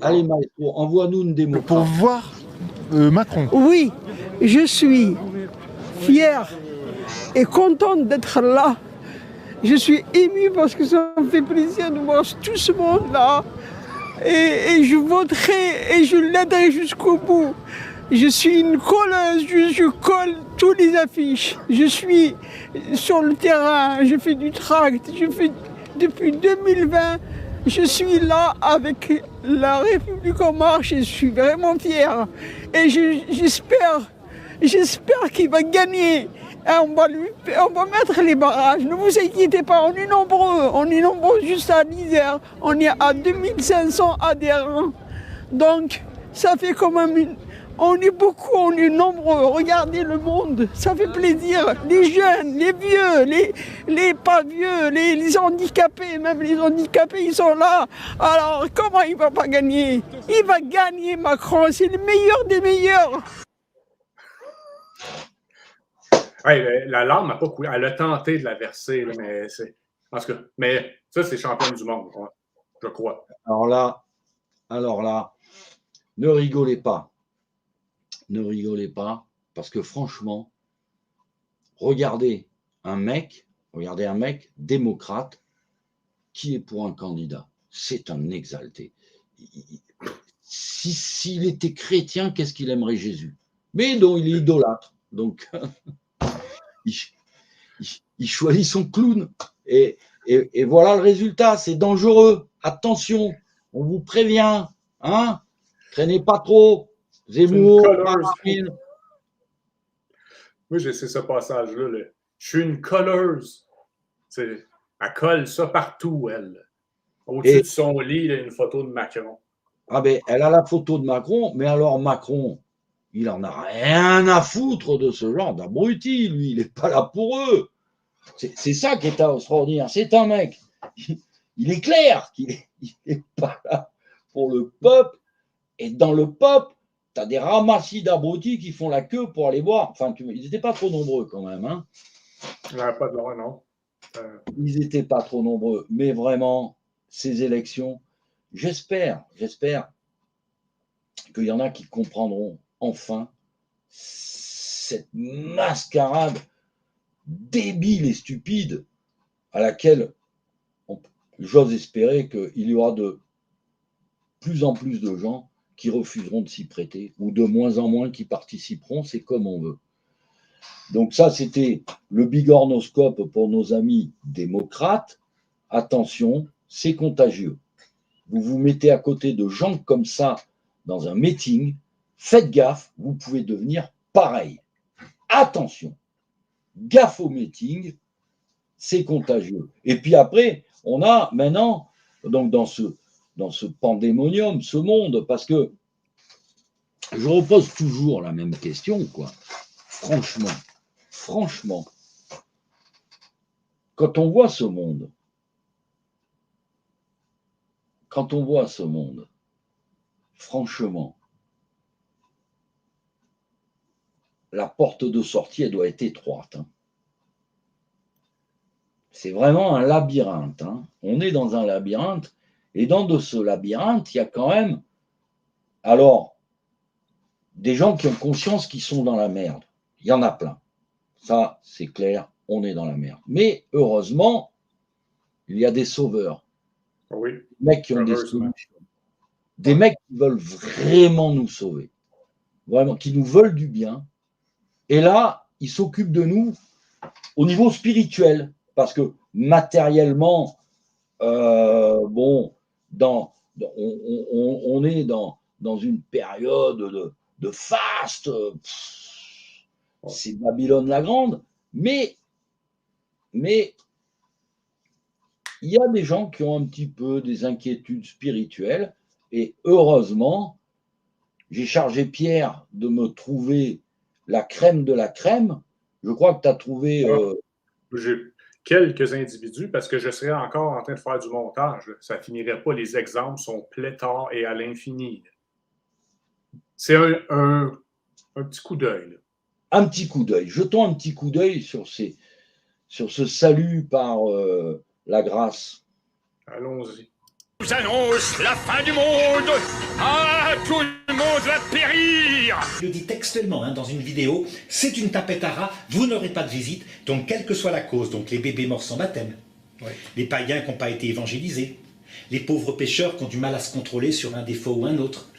Allez, Maestro, envoie-nous une démocrate. Pour voir Macron. Oui, je suis fier et contente d'être là. Je suis ému parce que ça me fait plaisir de voir tout ce monde-là. Et je voterai et je l'aiderai jusqu'au bout. Je suis une colleuse, je colle tous les affiches. Je suis sur le terrain, je fais du tract. Depuis 2020, je suis là avec la République en marche et je suis vraiment fier. Et j'espère qu'il va gagner. On va mettre les barrages. Ne vous inquiétez pas, on est nombreux juste à l'Isère. On est à 2500 adhérents. Donc, ça fait quand même on est beaucoup, on est nombreux. Regardez le monde, ça fait plaisir. Les jeunes, les vieux, les pas vieux, les handicapés, même les handicapés, ils sont là. Alors, comment il ne va pas gagner? Il va gagner, Macron, c'est le meilleur des meilleurs. Ouais, la larme n'a pas coulé. Elle a tenté de la verser, là, mais c'est. En tout cas, mais ça, c'est championne du monde, je crois. Alors là, ne rigolez pas. Ne rigolez pas, parce que franchement, regardez un mec démocrate qui est pour un candidat. C'est un exalté. S'il était chrétien, qu'est-ce qu'il aimerait Jésus? Mais non, il est idolâtre. Donc, il choisit son clown. Et voilà le résultat. C'est dangereux. Attention, on vous prévient. Hein? Traînez pas trop. Zemmour, Marine. Moi, j'ai ce passage-là. Là. Je suis une colleuse. Elle colle ça partout, elle. Au-dessus de son lit, il y a une photo de Macron. Ah ben, elle a la photo de Macron, mais alors Macron, il en a rien à foutre de ce genre d'abruti, lui, il n'est pas là pour eux. C'est ça qui est extraordinaire. C'est un mec, il est clair qu'il n'est pas là pour le peuple, et dans le peuple, tu as des ramassis d'abrutis qui font la queue pour aller voir. Enfin, ils n'étaient pas trop nombreux quand même. Hein. Pas de loin, non. Ils n'étaient pas trop nombreux, mais vraiment, ces élections, j'espère qu'il y en a qui comprendront enfin cette mascarade débile et stupide à laquelle j'ose espérer qu'il y aura de plus en plus de gens qui refuseront de s'y prêter ou de moins en moins qui participeront, c'est comme on veut. Donc ça, c'était le bigornoscope pour nos amis démocrates. Attention, c'est contagieux. Vous vous mettez à côté de gens comme ça dans un meeting, faites gaffe, vous pouvez devenir pareil. Attention, gaffe au meeting, c'est contagieux. Et puis après, on a maintenant, donc dans ce pandémonium, ce monde, parce que je repose toujours la même question, quoi. Franchement, quand on voit ce monde, franchement, la porte de sortie, elle doit être étroite. Hein. C'est vraiment un labyrinthe. Hein. On est dans un labyrinthe, et dans ce labyrinthe, il y a quand même, alors, des gens qui ont conscience qu'ils sont dans la merde. Il y en a plein. Ça, c'est clair, on est dans la merde. Mais heureusement, il y a des sauveurs. Oui. Des mecs qui ont des solutions. Des mecs qui veulent vraiment nous sauver. Vraiment, qui nous veulent du bien. Et là, ils s'occupent de nous au niveau spirituel. Parce que matériellement, on est dans une période de faste. C'est Babylone la Grande. Mais il y a des gens qui ont un petit peu des inquiétudes spirituelles. Et heureusement, j'ai chargé Pierre de me trouver la crème de la crème. Je crois que tu as trouvé... J'ai quelques individus parce que je serais encore en train de faire du montage. Ça ne finirait pas. Les exemples sont pléthores et à l'infini. C'est un petit coup d'œil. Un petit coup d'œil. Jetons un petit coup d'œil sur ce salut par la grâce. Allons-y. Je vous annonce la fin du monde. Ah, tout le monde va périr. Je le dis textuellement dans une vidéo, c'est une tapette à rats, vous n'aurez pas de visite, donc quelle que soit la cause, donc les bébés morts sans baptême, les païens qui n'ont pas été évangélisés, les pauvres pécheurs qui ont du mal à se contrôler sur un défaut ou un autre,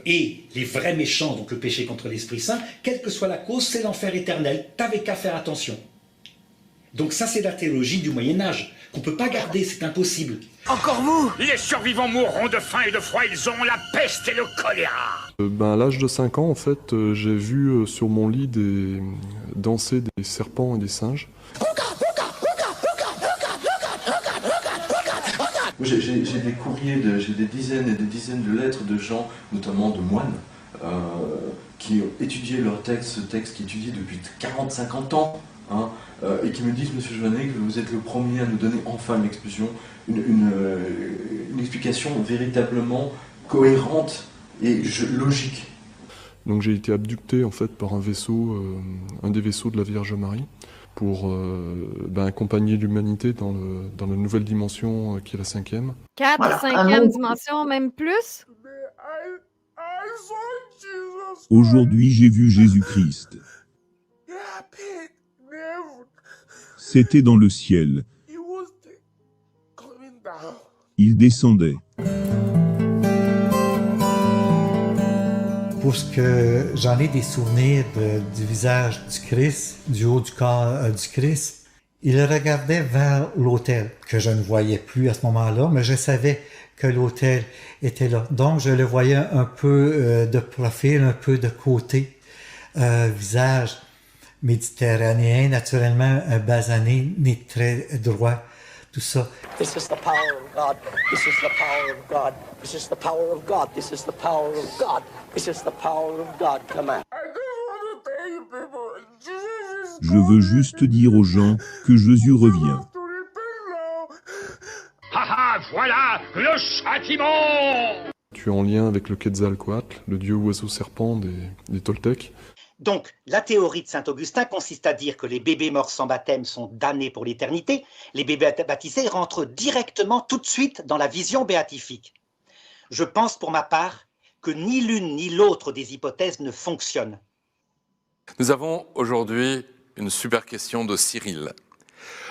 et les vrais méchants, donc le péché contre l'Esprit Saint, quelle que soit la cause, c'est l'enfer éternel, t'avais qu'à faire attention. Donc ça c'est la théologie du Moyen-Âge, qu'on ne peut pas garder, c'est impossible. Encore vous? Les survivants mourront de faim et de froid, ils ont la peste et le choléra. À l'âge de 5 ans, en fait, j'ai vu sur mon lit danser des serpents et des singes. J'ai des courriers, j'ai des dizaines et des dizaines de lettres de gens, notamment de moines, qui ont étudié leur texte, ce texte qui est étudié depuis 40-50 ans, hein, et qui me disent, Monsieur Joannet, que vous êtes le premier à nous donner enfin une explication, une explication véritablement cohérente et logique. Donc j'ai été abducté en fait par un vaisseau, un des vaisseaux de la Vierge Marie, pour accompagner l'humanité dans la nouvelle dimension qui est la 5e. 4, Voilà, 5e dimension, même plus? Aujourd'hui, j'ai vu Jésus-Christ. C'était dans le ciel. Il descendait. Pour ce que j'en ai des souvenirs du visage du Christ, du haut du corps du Christ, il regardait vers l'autel, que je ne voyais plus à ce moment-là, mais je savais que l'autel était là. Donc, je le voyais un peu de profil, un peu de côté, visage méditerranéen, naturellement basané, né très droit, tout ça. This is the power of God. This is the power of God. This is the power of God. This is the power of God. This is the power of God. Come on. Je veux juste dire aux gens que Jésus revient. Ah, voilà le châtiment! Tu es en lien avec le Quetzalcoatl, le dieu oiseau-serpent des Toltecs. Donc, la théorie de Saint-Augustin consiste à dire que les bébés morts sans baptême sont damnés pour l'éternité. Les bébés baptisés rentrent directement tout de suite dans la vision béatifique. Je pense pour ma part que ni l'une ni l'autre des hypothèses ne fonctionnent. Nous avons aujourd'hui une super question de Cyril.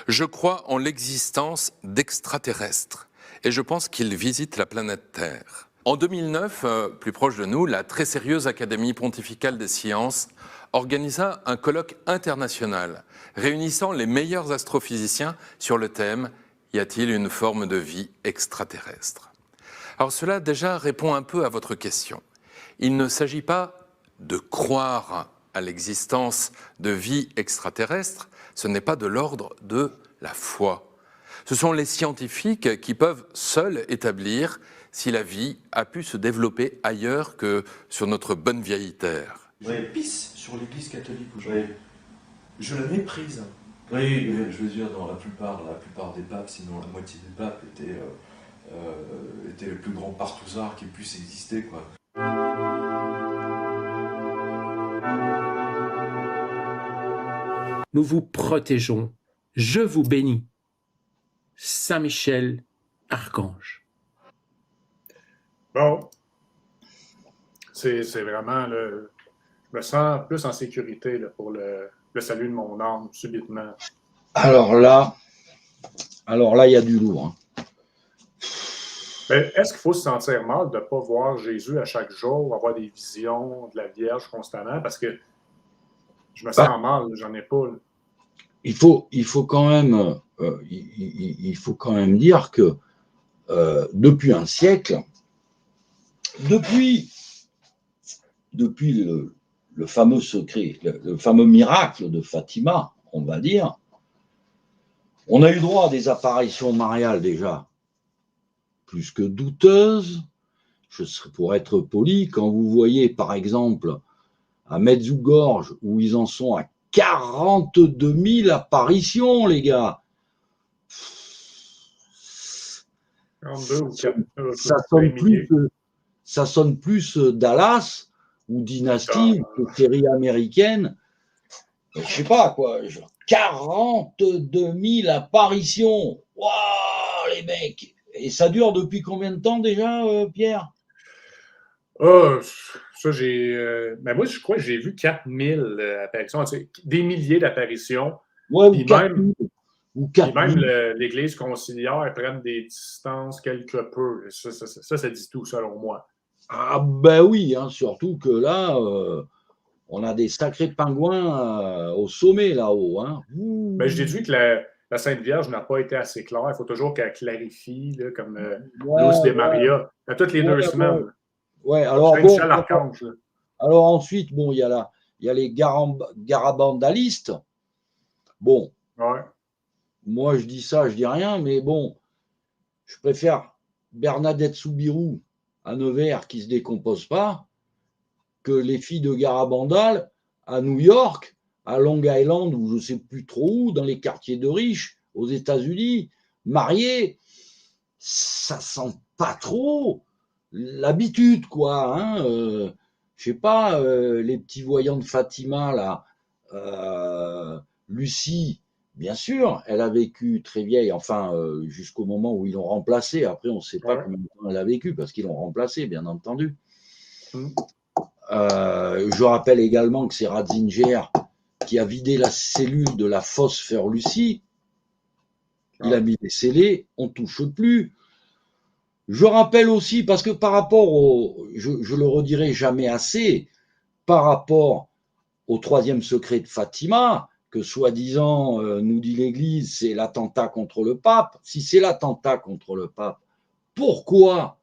Je crois en l'existence d'extraterrestres et je pense qu'ils visitent la planète Terre. En 2009, plus proche de nous, la très sérieuse Académie pontificale des sciences organisa un colloque international réunissant les meilleurs astrophysiciens sur le thème « Y a-t-il une forme de vie extraterrestre ?» Alors cela déjà répond un peu à votre question. Il ne s'agit pas de croire à l'existence de vie extraterrestre, ce n'est pas de l'ordre de la foi. Ce sont les scientifiques qui peuvent seuls établir si la vie a pu se développer ailleurs que sur notre bonne vieille Terre. Je pisse sur l'Église catholique aujourd'hui. Je la méprise. Oui, mais je veux dire, dans la plupart des papes, sinon la moitié des papes étaient les plus grands partouzards qui puissent exister, quoi. Nous vous protégeons. Je vous bénis. Saint Michel, archange. Bon. C'est vraiment le... Je me sens plus en sécurité là, pour le salut de mon âme, subitement. Alors là, il y a du lourd. Hein. Ben, est-ce qu'il faut se sentir mal de ne pas voir Jésus à chaque jour, avoir des visions de la Vierge constamment? Parce que je me sens mal, j'en ai pas. Là. Il faut quand même dire que depuis un siècle, depuis le fameux secret, le fameux miracle de Fatima, on va dire, on a eu droit à des apparitions mariales déjà plus que douteuses. Pour être poli, quand vous voyez par exemple à Medjugorje où ils en sont à 42 000 apparitions, les gars. Ça sonne plus Dallas ou Dynasty ou série américaine. Je sais pas quoi. 42 000 apparitions. Waouh, les mecs. Et ça dure depuis combien de temps déjà, Pierre? Ça, mais moi, je crois que j'ai vu 4000 apparitions, des milliers d'apparitions. Ouais, ou 4000. Puis même l'Église conciliaire prenne des distances quelque peu. Ça dit tout, selon moi. Ah ben oui, hein, surtout que là, on a des sacrés pingouins au sommet là-haut. Hein. Ben, je déduis que la Sainte Vierge n'a pas été assez claire. Il faut toujours qu'elle clarifie, là, comme Luz de Maria, à toutes les 2 semaines. Ouais, alors bon, Michel Archange. Alors ensuite, bon, il y a les garabandalistes. Bon, ouais. Moi je dis ça, je dis rien, mais bon, je préfère Bernadette Soubirous à Nevers qui se décompose pas que les filles de Garabandal à New York, à Long Island ou je sais plus trop où, dans les quartiers de riches aux États-Unis, mariées. Ça sent pas trop l'habitude, quoi. Hein, je sais pas, les petits voyants de Fatima, là, Lucie, bien sûr, elle a vécu très vieille, enfin, jusqu'au moment où ils l'ont remplacée. Après, on ne sait pas combien de temps elle a vécu, parce qu'ils l'ont remplacée, bien entendu. Je rappelle également que c'est Ratzinger qui a vidé la cellule de la fausse Sœur Lucie. Il a mis des scellés, on ne touche plus. Je rappelle aussi, parce que par rapport je le redirai jamais assez, par rapport au troisième secret de Fatima, que soi-disant, nous dit l'Église, c'est l'attentat contre le pape. Si c'est l'attentat contre le pape, pourquoi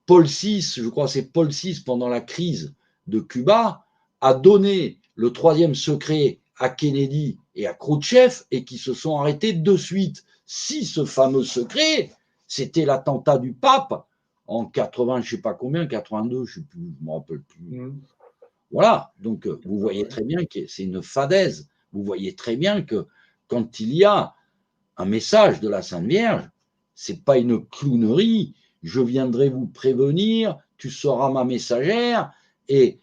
Paul VI, je crois que c'est Paul VI, pendant la crise de Cuba, a donné le troisième secret à Kennedy et à Khrouchtchev et qui se sont arrêtés de suite. Si ce fameux secret, c'était l'attentat du pape en 80, je ne sais pas combien, 82, je ne me rappelle plus. Voilà, donc vous voyez très bien que c'est une fadaise. Vous voyez très bien que quand il y a un message de la Sainte Vierge, c'est pas une clownerie. Je viendrai vous prévenir, tu seras ma messagère, et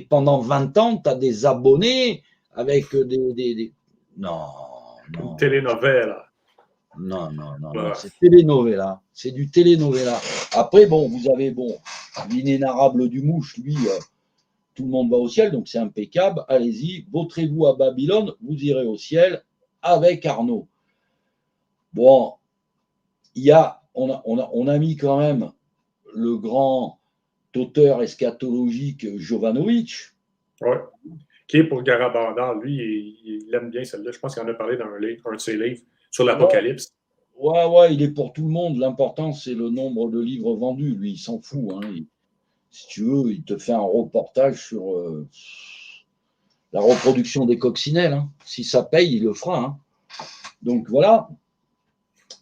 pendant 20 ans, tu as des abonnés avec des... Non. Une télénovela. Non, c'est télénovela. C'est du télénovela. Après, vous avez l'inénarrable du mouche, lui, tout le monde va au ciel, donc c'est impeccable. Allez-y, vautrez-vous à Babylone, vous irez au ciel avec Arnaud. Bon, on a mis quand même le grand auteur eschatologique Jovanovic. Oui, qui est pour Garabandal. Lui, il aime bien celle-là. Je pense qu'il en a parlé dans un de ses livres sur l'Apocalypse. Ouais, il est pour tout le monde. L'important, c'est le nombre de livres vendus. Lui, il s'en fout. Hein. Si tu veux, il te fait un reportage sur la reproduction des coccinelles. Hein. Si ça paye, il le fera. Hein. Donc voilà.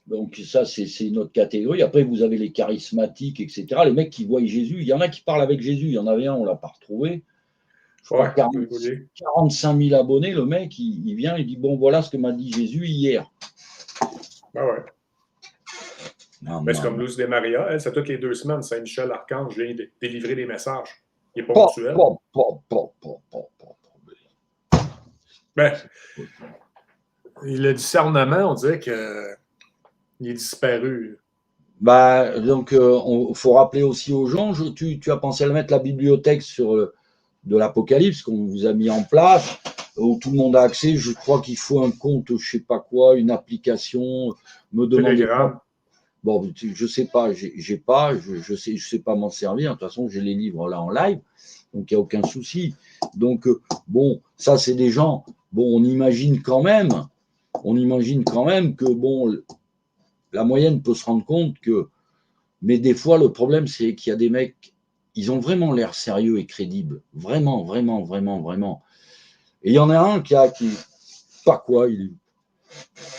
Donc ça, c'est une autre catégorie. Après, vous avez les charismatiques, etc. Les mecs qui voient Jésus. Il y en a qui parlent avec Jésus. Il y en avait un, on ne l'a pas retrouvé. Je crois 45 000 abonnés. Le mec, il vient, il dit, bon, voilà ce que m'a dit Jésus hier. Ah ouais. C'est comme Luz de Maria. Elle, c'est toutes les 2 semaines. Saint-Michel, Archange, vient délivrer des messages. Il est ponctuel. Le discernement, on dirait qu'il est disparu. Donc, il faut rappeler aussi aux gens, tu as pensé à mettre la bibliothèque de l'Apocalypse qu'on vous a mis en place, où tout le monde a accès. Je crois qu'il faut un compte, je ne sais pas quoi, une application. Me demandez pas. Bon, je sais pas, j'ai pas, je sais pas m'en servir. De toute façon, j'ai les livres là en live, donc il n'y a aucun souci. Donc, ça, c'est des gens. On imagine quand même que, la moyenne peut se rendre compte que. Mais des fois, le problème, c'est qu'il y a des mecs, ils ont vraiment l'air sérieux et crédibles. Vraiment, vraiment, vraiment, vraiment. Et il y en a un il est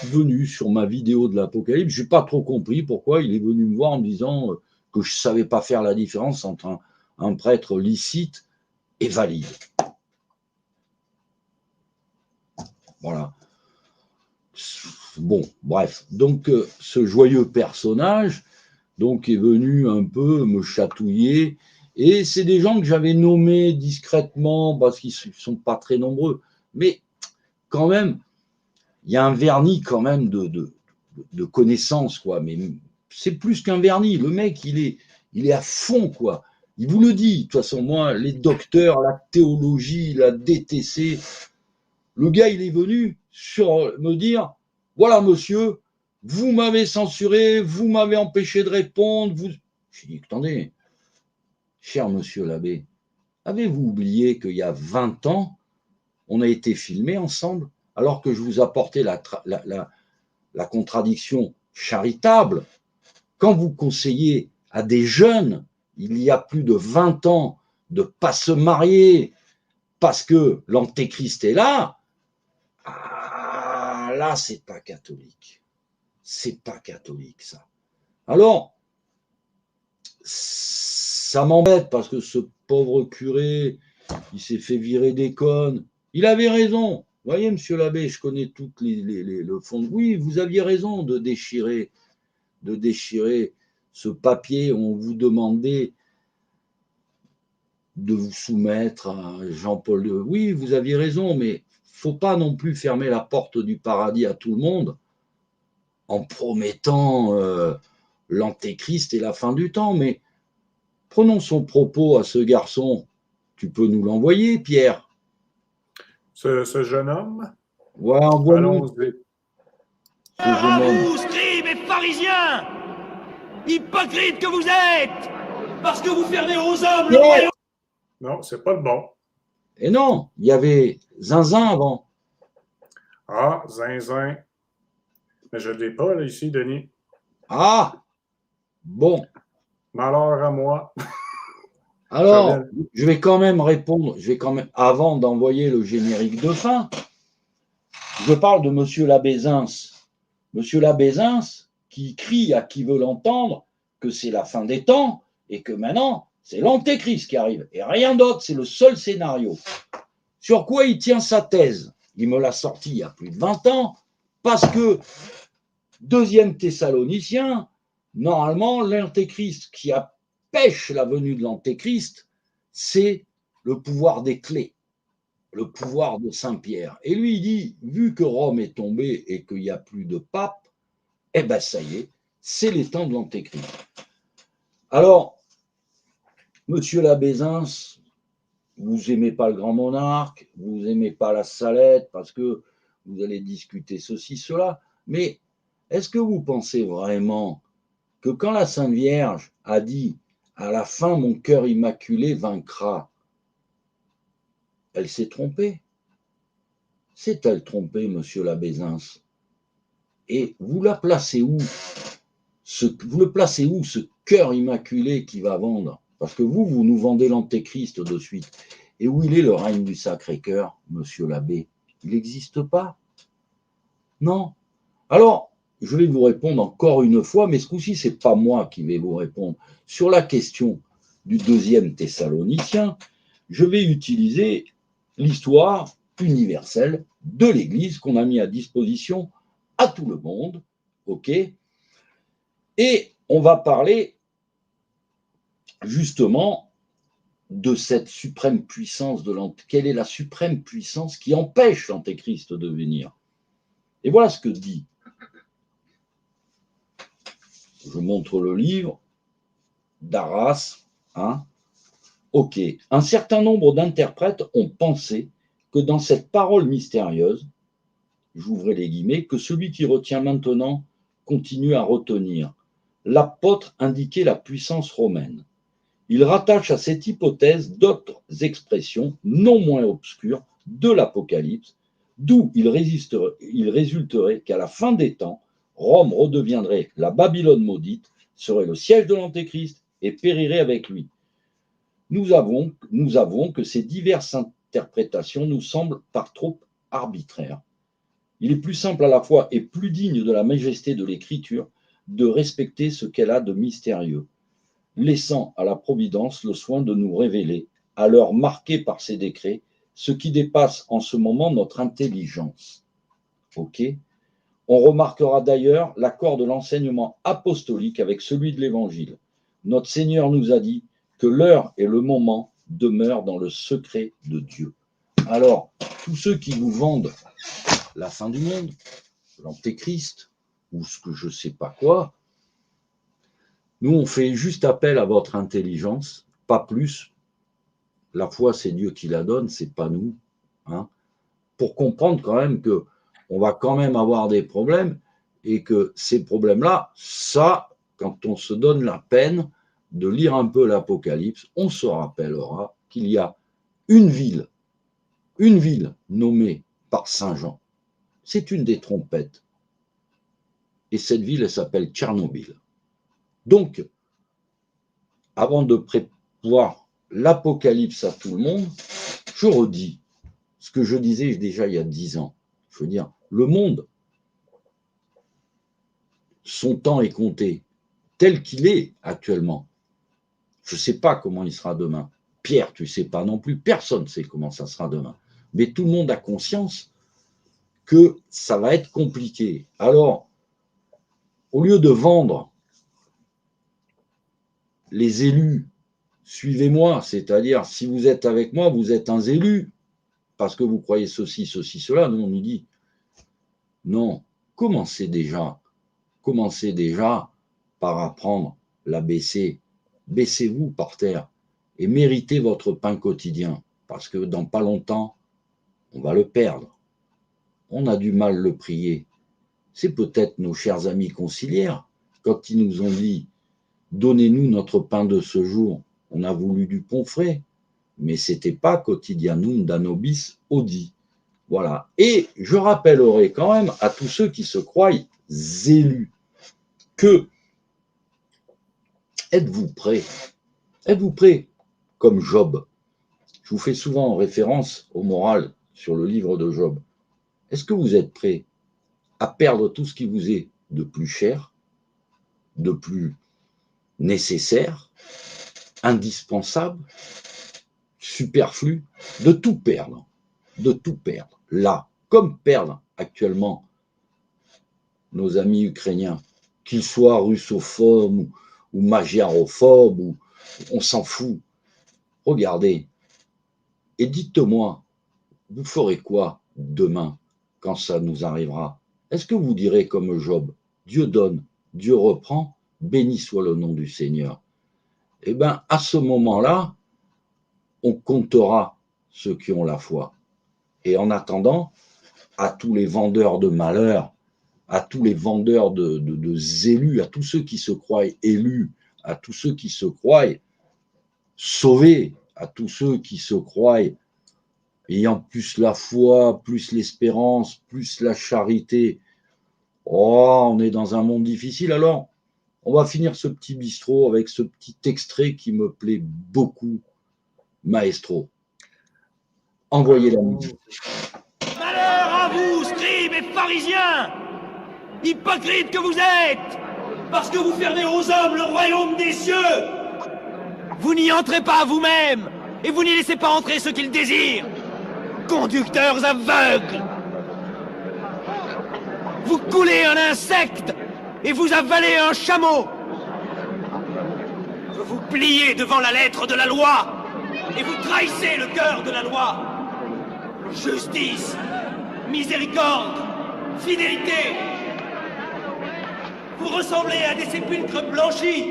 venu sur ma vidéo de l'Apocalypse. Je n'ai pas trop compris pourquoi il est venu me voir en me disant que je ne savais pas faire la différence entre un prêtre licite et valide. Voilà. Bon, bref. Donc, ce joyeux personnage est venu un peu me chatouiller. Et c'est des gens que j'avais nommés discrètement parce qu'ils ne sont pas très nombreux. Mais quand même, il y a un vernis quand même de connaissance, quoi. Mais c'est plus qu'un vernis. Le mec, il est à fond, quoi. Il vous le dit. De toute façon, moi, les docteurs, la théologie, la DTC, le gars, il est venu me dire, voilà, monsieur, vous m'avez censuré, vous m'avez empêché de répondre. J'ai dit, attendez, cher monsieur l'abbé, avez-vous oublié qu'il y a 20 ans, on a été filmés ensemble, alors que je vous apportais la contradiction charitable, quand vous conseillez à des jeunes, il y a plus de 20 ans, de ne pas se marier parce que l'antéchrist est là, là, c'est pas catholique. C'est pas catholique, ça. Alors, ça m'embête parce que ce pauvre curé, il s'est fait virer des connes. Il avait raison. Vous voyez, monsieur l'abbé, je connais tout le fond. Oui, vous aviez raison de déchirer ce papier où on vous demandait de vous soumettre à Jean-Paul II. Oui, vous aviez raison, mais faut pas non plus fermer la porte du paradis à tout le monde en promettant l'antéchrist et la fin du temps. Mais prenons son propos à ce garçon. Tu peux nous l'envoyer, Pierre? Ce jeune homme? Ouais, envoie-nous. Allons-y. À vous, scribes et pharisiens, hypocrites que vous êtes, parce que vous fermez aux hommes le royaume. Non, c'est pas le bon. Et non, il y avait Zinzin avant. Ah, Zinzin. Mais je ne l'ai pas, là, ici, Denis. Ah! Bon. Malheur à moi. Alors, je vais quand même répondre, avant d'envoyer le générique de fin, je parle de Monsieur Labézins. Monsieur Labézins qui crie à qui veut l'entendre que c'est la fin des temps et que maintenant, c'est l'antéchrist qui arrive. Et rien d'autre, c'est le seul scénario. Sur quoi il tient sa thèse? Il me l'a sorti il y a plus de 20 ans, parce que, 2e Thessaloniciens, normalement, l'antéchrist qui empêche la venue de l'antéchrist, c'est le pouvoir des clés, le pouvoir de Saint-Pierre. Et lui, il dit, vu que Rome est tombée et qu'il n'y a plus de pape, eh bien, ça y est, c'est les temps de l'antéchrist. Alors, Monsieur Labézins, vous n'aimez pas le grand monarque, vous n'aimez pas la Salette, parce que vous allez discuter ceci, cela, mais est-ce que vous pensez vraiment que quand la Sainte Vierge a dit « à la fin, mon cœur immaculé vaincra », elle s'est trompée? S'est-elle trompée, Monsieur Labézins? Et vous la placez où? Vous le placez où, ce cœur immaculé qui va vendre? Parce que vous nous vendez l'antéchrist de suite. Et où il est le règne du Sacré-Cœur, Monsieur l'abbé? Il n'existe pas. Non. Alors, je vais vous répondre encore une fois, mais ce coup-ci, ce n'est pas moi qui vais vous répondre. Sur la question du 2e Thessalonicien, je vais utiliser l'histoire universelle de l'Église qu'on a mis à disposition à tout le monde. OK? Et on va parler justement de cette suprême puissance de l'antéchrist. Quelle est la suprême puissance qui empêche l'antéchrist de venir? Et voilà ce que dit. Je montre le livre d'Arras. Hein. Ok. Un certain nombre d'interprètes ont pensé que dans cette parole mystérieuse, j'ouvrais les guillemets, que celui qui retient maintenant continue à retenir. L'apôtre indiquait la puissance romaine. Il rattache à cette hypothèse d'autres expressions non moins obscures de l'Apocalypse, d'où il résulterait qu'à la fin des temps, Rome redeviendrait la Babylone maudite, serait le siège de l'Antéchrist et périrait avec lui. Nous avouons que ces diverses interprétations nous semblent par trop arbitraires. Il est plus simple à la fois et plus digne de la majesté de l'Écriture de respecter ce qu'elle a de mystérieux, laissant à la Providence le soin de nous révéler, à l'heure marquée par ses décrets, ce qui dépasse en ce moment notre intelligence. Ok ? On remarquera d'ailleurs l'accord de l'enseignement apostolique avec celui de l'Évangile. Notre Seigneur nous a dit que l'heure et le moment demeurent dans le secret de Dieu. Alors, tous ceux qui vous vendent la fin du monde, l'antéchrist, ou ce que je ne sais pas quoi, nous, on fait juste appel à votre intelligence, pas plus. La foi, c'est Dieu qui la donne, c'est pas nous. Hein, pour comprendre quand même que on va quand même avoir des problèmes et que ces problèmes-là, ça, quand on se donne la peine de lire un peu l'Apocalypse, on se rappellera qu'il y a une ville nommée par Saint Jean. C'est une des trompettes. Et cette ville, elle s'appelle Tchernobyl. Donc, avant de prévoir l'Apocalypse à tout le monde, je redis ce que je disais déjà il y a 10 ans. Je veux dire, le monde, son temps est compté, tel qu'il est actuellement. Je ne sais pas comment il sera demain. Pierre, tu ne sais pas non plus. Personne ne sait comment ça sera demain. Mais tout le monde a conscience que ça va être compliqué. Alors, au lieu de vendre les élus suivez-moi, c'est-à-dire, si vous êtes avec moi, vous êtes un élu, parce que vous croyez ceci, cela. Nous, on nous dit, non, commencez déjà par apprendre l'ABC. Baissez-vous par terre et méritez votre pain quotidien, parce que dans pas longtemps, on va le perdre. On a du mal à le prier. C'est peut-être nos chers amis conciliaires, quand ils nous ont dit « Donnez-nous notre pain de ce jour », on a voulu du pont frais, mais ce n'était pas quotidianum danobis audi. Voilà. Et je rappellerai quand même à tous ceux qui se croient élus que êtes-vous prêts? Êtes-vous prêts comme Job? Je vous fais souvent référence au moral sur le livre de Job. Est-ce que vous êtes prêts à perdre tout ce qui vous est de plus cher, de plus nécessaire, indispensable, superflu, de tout perdre, là, comme perdent actuellement nos amis ukrainiens, qu'ils soient russophobes ou magyarophobes, ou on s'en fout. Regardez, et dites-moi, vous ferez quoi demain quand ça nous arrivera? Est-ce que vous direz comme Job, Dieu donne, Dieu reprend, béni soit le nom du Seigneur? Eh bien, à ce moment-là, on comptera ceux qui ont la foi. Et en attendant, à tous les vendeurs de malheur, à tous les vendeurs de élus, à tous ceux qui se croient élus, à tous ceux qui se croient sauvés, à tous ceux qui se croient ayant plus la foi, plus l'espérance, plus la charité. Oh, on est dans un monde difficile. Alors, on va finir ce petit bistrot avec ce petit extrait qui me plaît beaucoup. Maestro, envoyez la musique. Malheur à vous, scribes et pharisiens, hypocrites que vous êtes, parce que vous fermez aux hommes le royaume des cieux. Vous n'y entrez pas vous-même, et vous n'y laissez pas entrer ceux qu'ils désirent. Conducteurs aveugles. Vous coulez un insecte, et vous avalez un chameau. Vous vous pliez devant la lettre de la loi, et vous trahissez le cœur de la loi. Justice, miséricorde, fidélité. Vous ressemblez à des sépulcres blanchis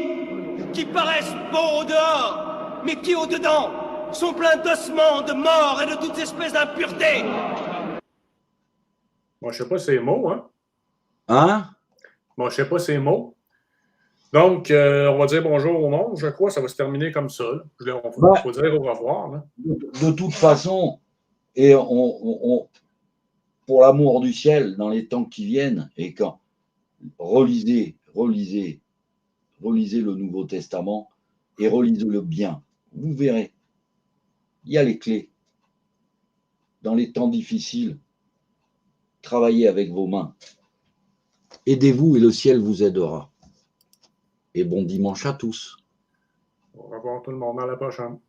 qui paraissent beaux au dehors, mais qui au dedans sont pleins d'ossements, de morts et de toutes espèces d'impuretés. Bon, je sais pas ces mots, hein? Hein? Bon, je sais pas ces mots. Donc, on va dire bonjour au monde, je crois. Ça va se terminer comme ça. On faut dire au revoir. Là. De toute façon, et pour l'amour du ciel, dans les temps qui viennent, et quand relisez le Nouveau Testament et relisez-le bien. Vous verrez, il y a les clés. Dans les temps difficiles, travaillez avec vos mains. Aidez-vous et le ciel vous aidera. Et bon dimanche à tous. Au revoir tout le monde, à la prochaine.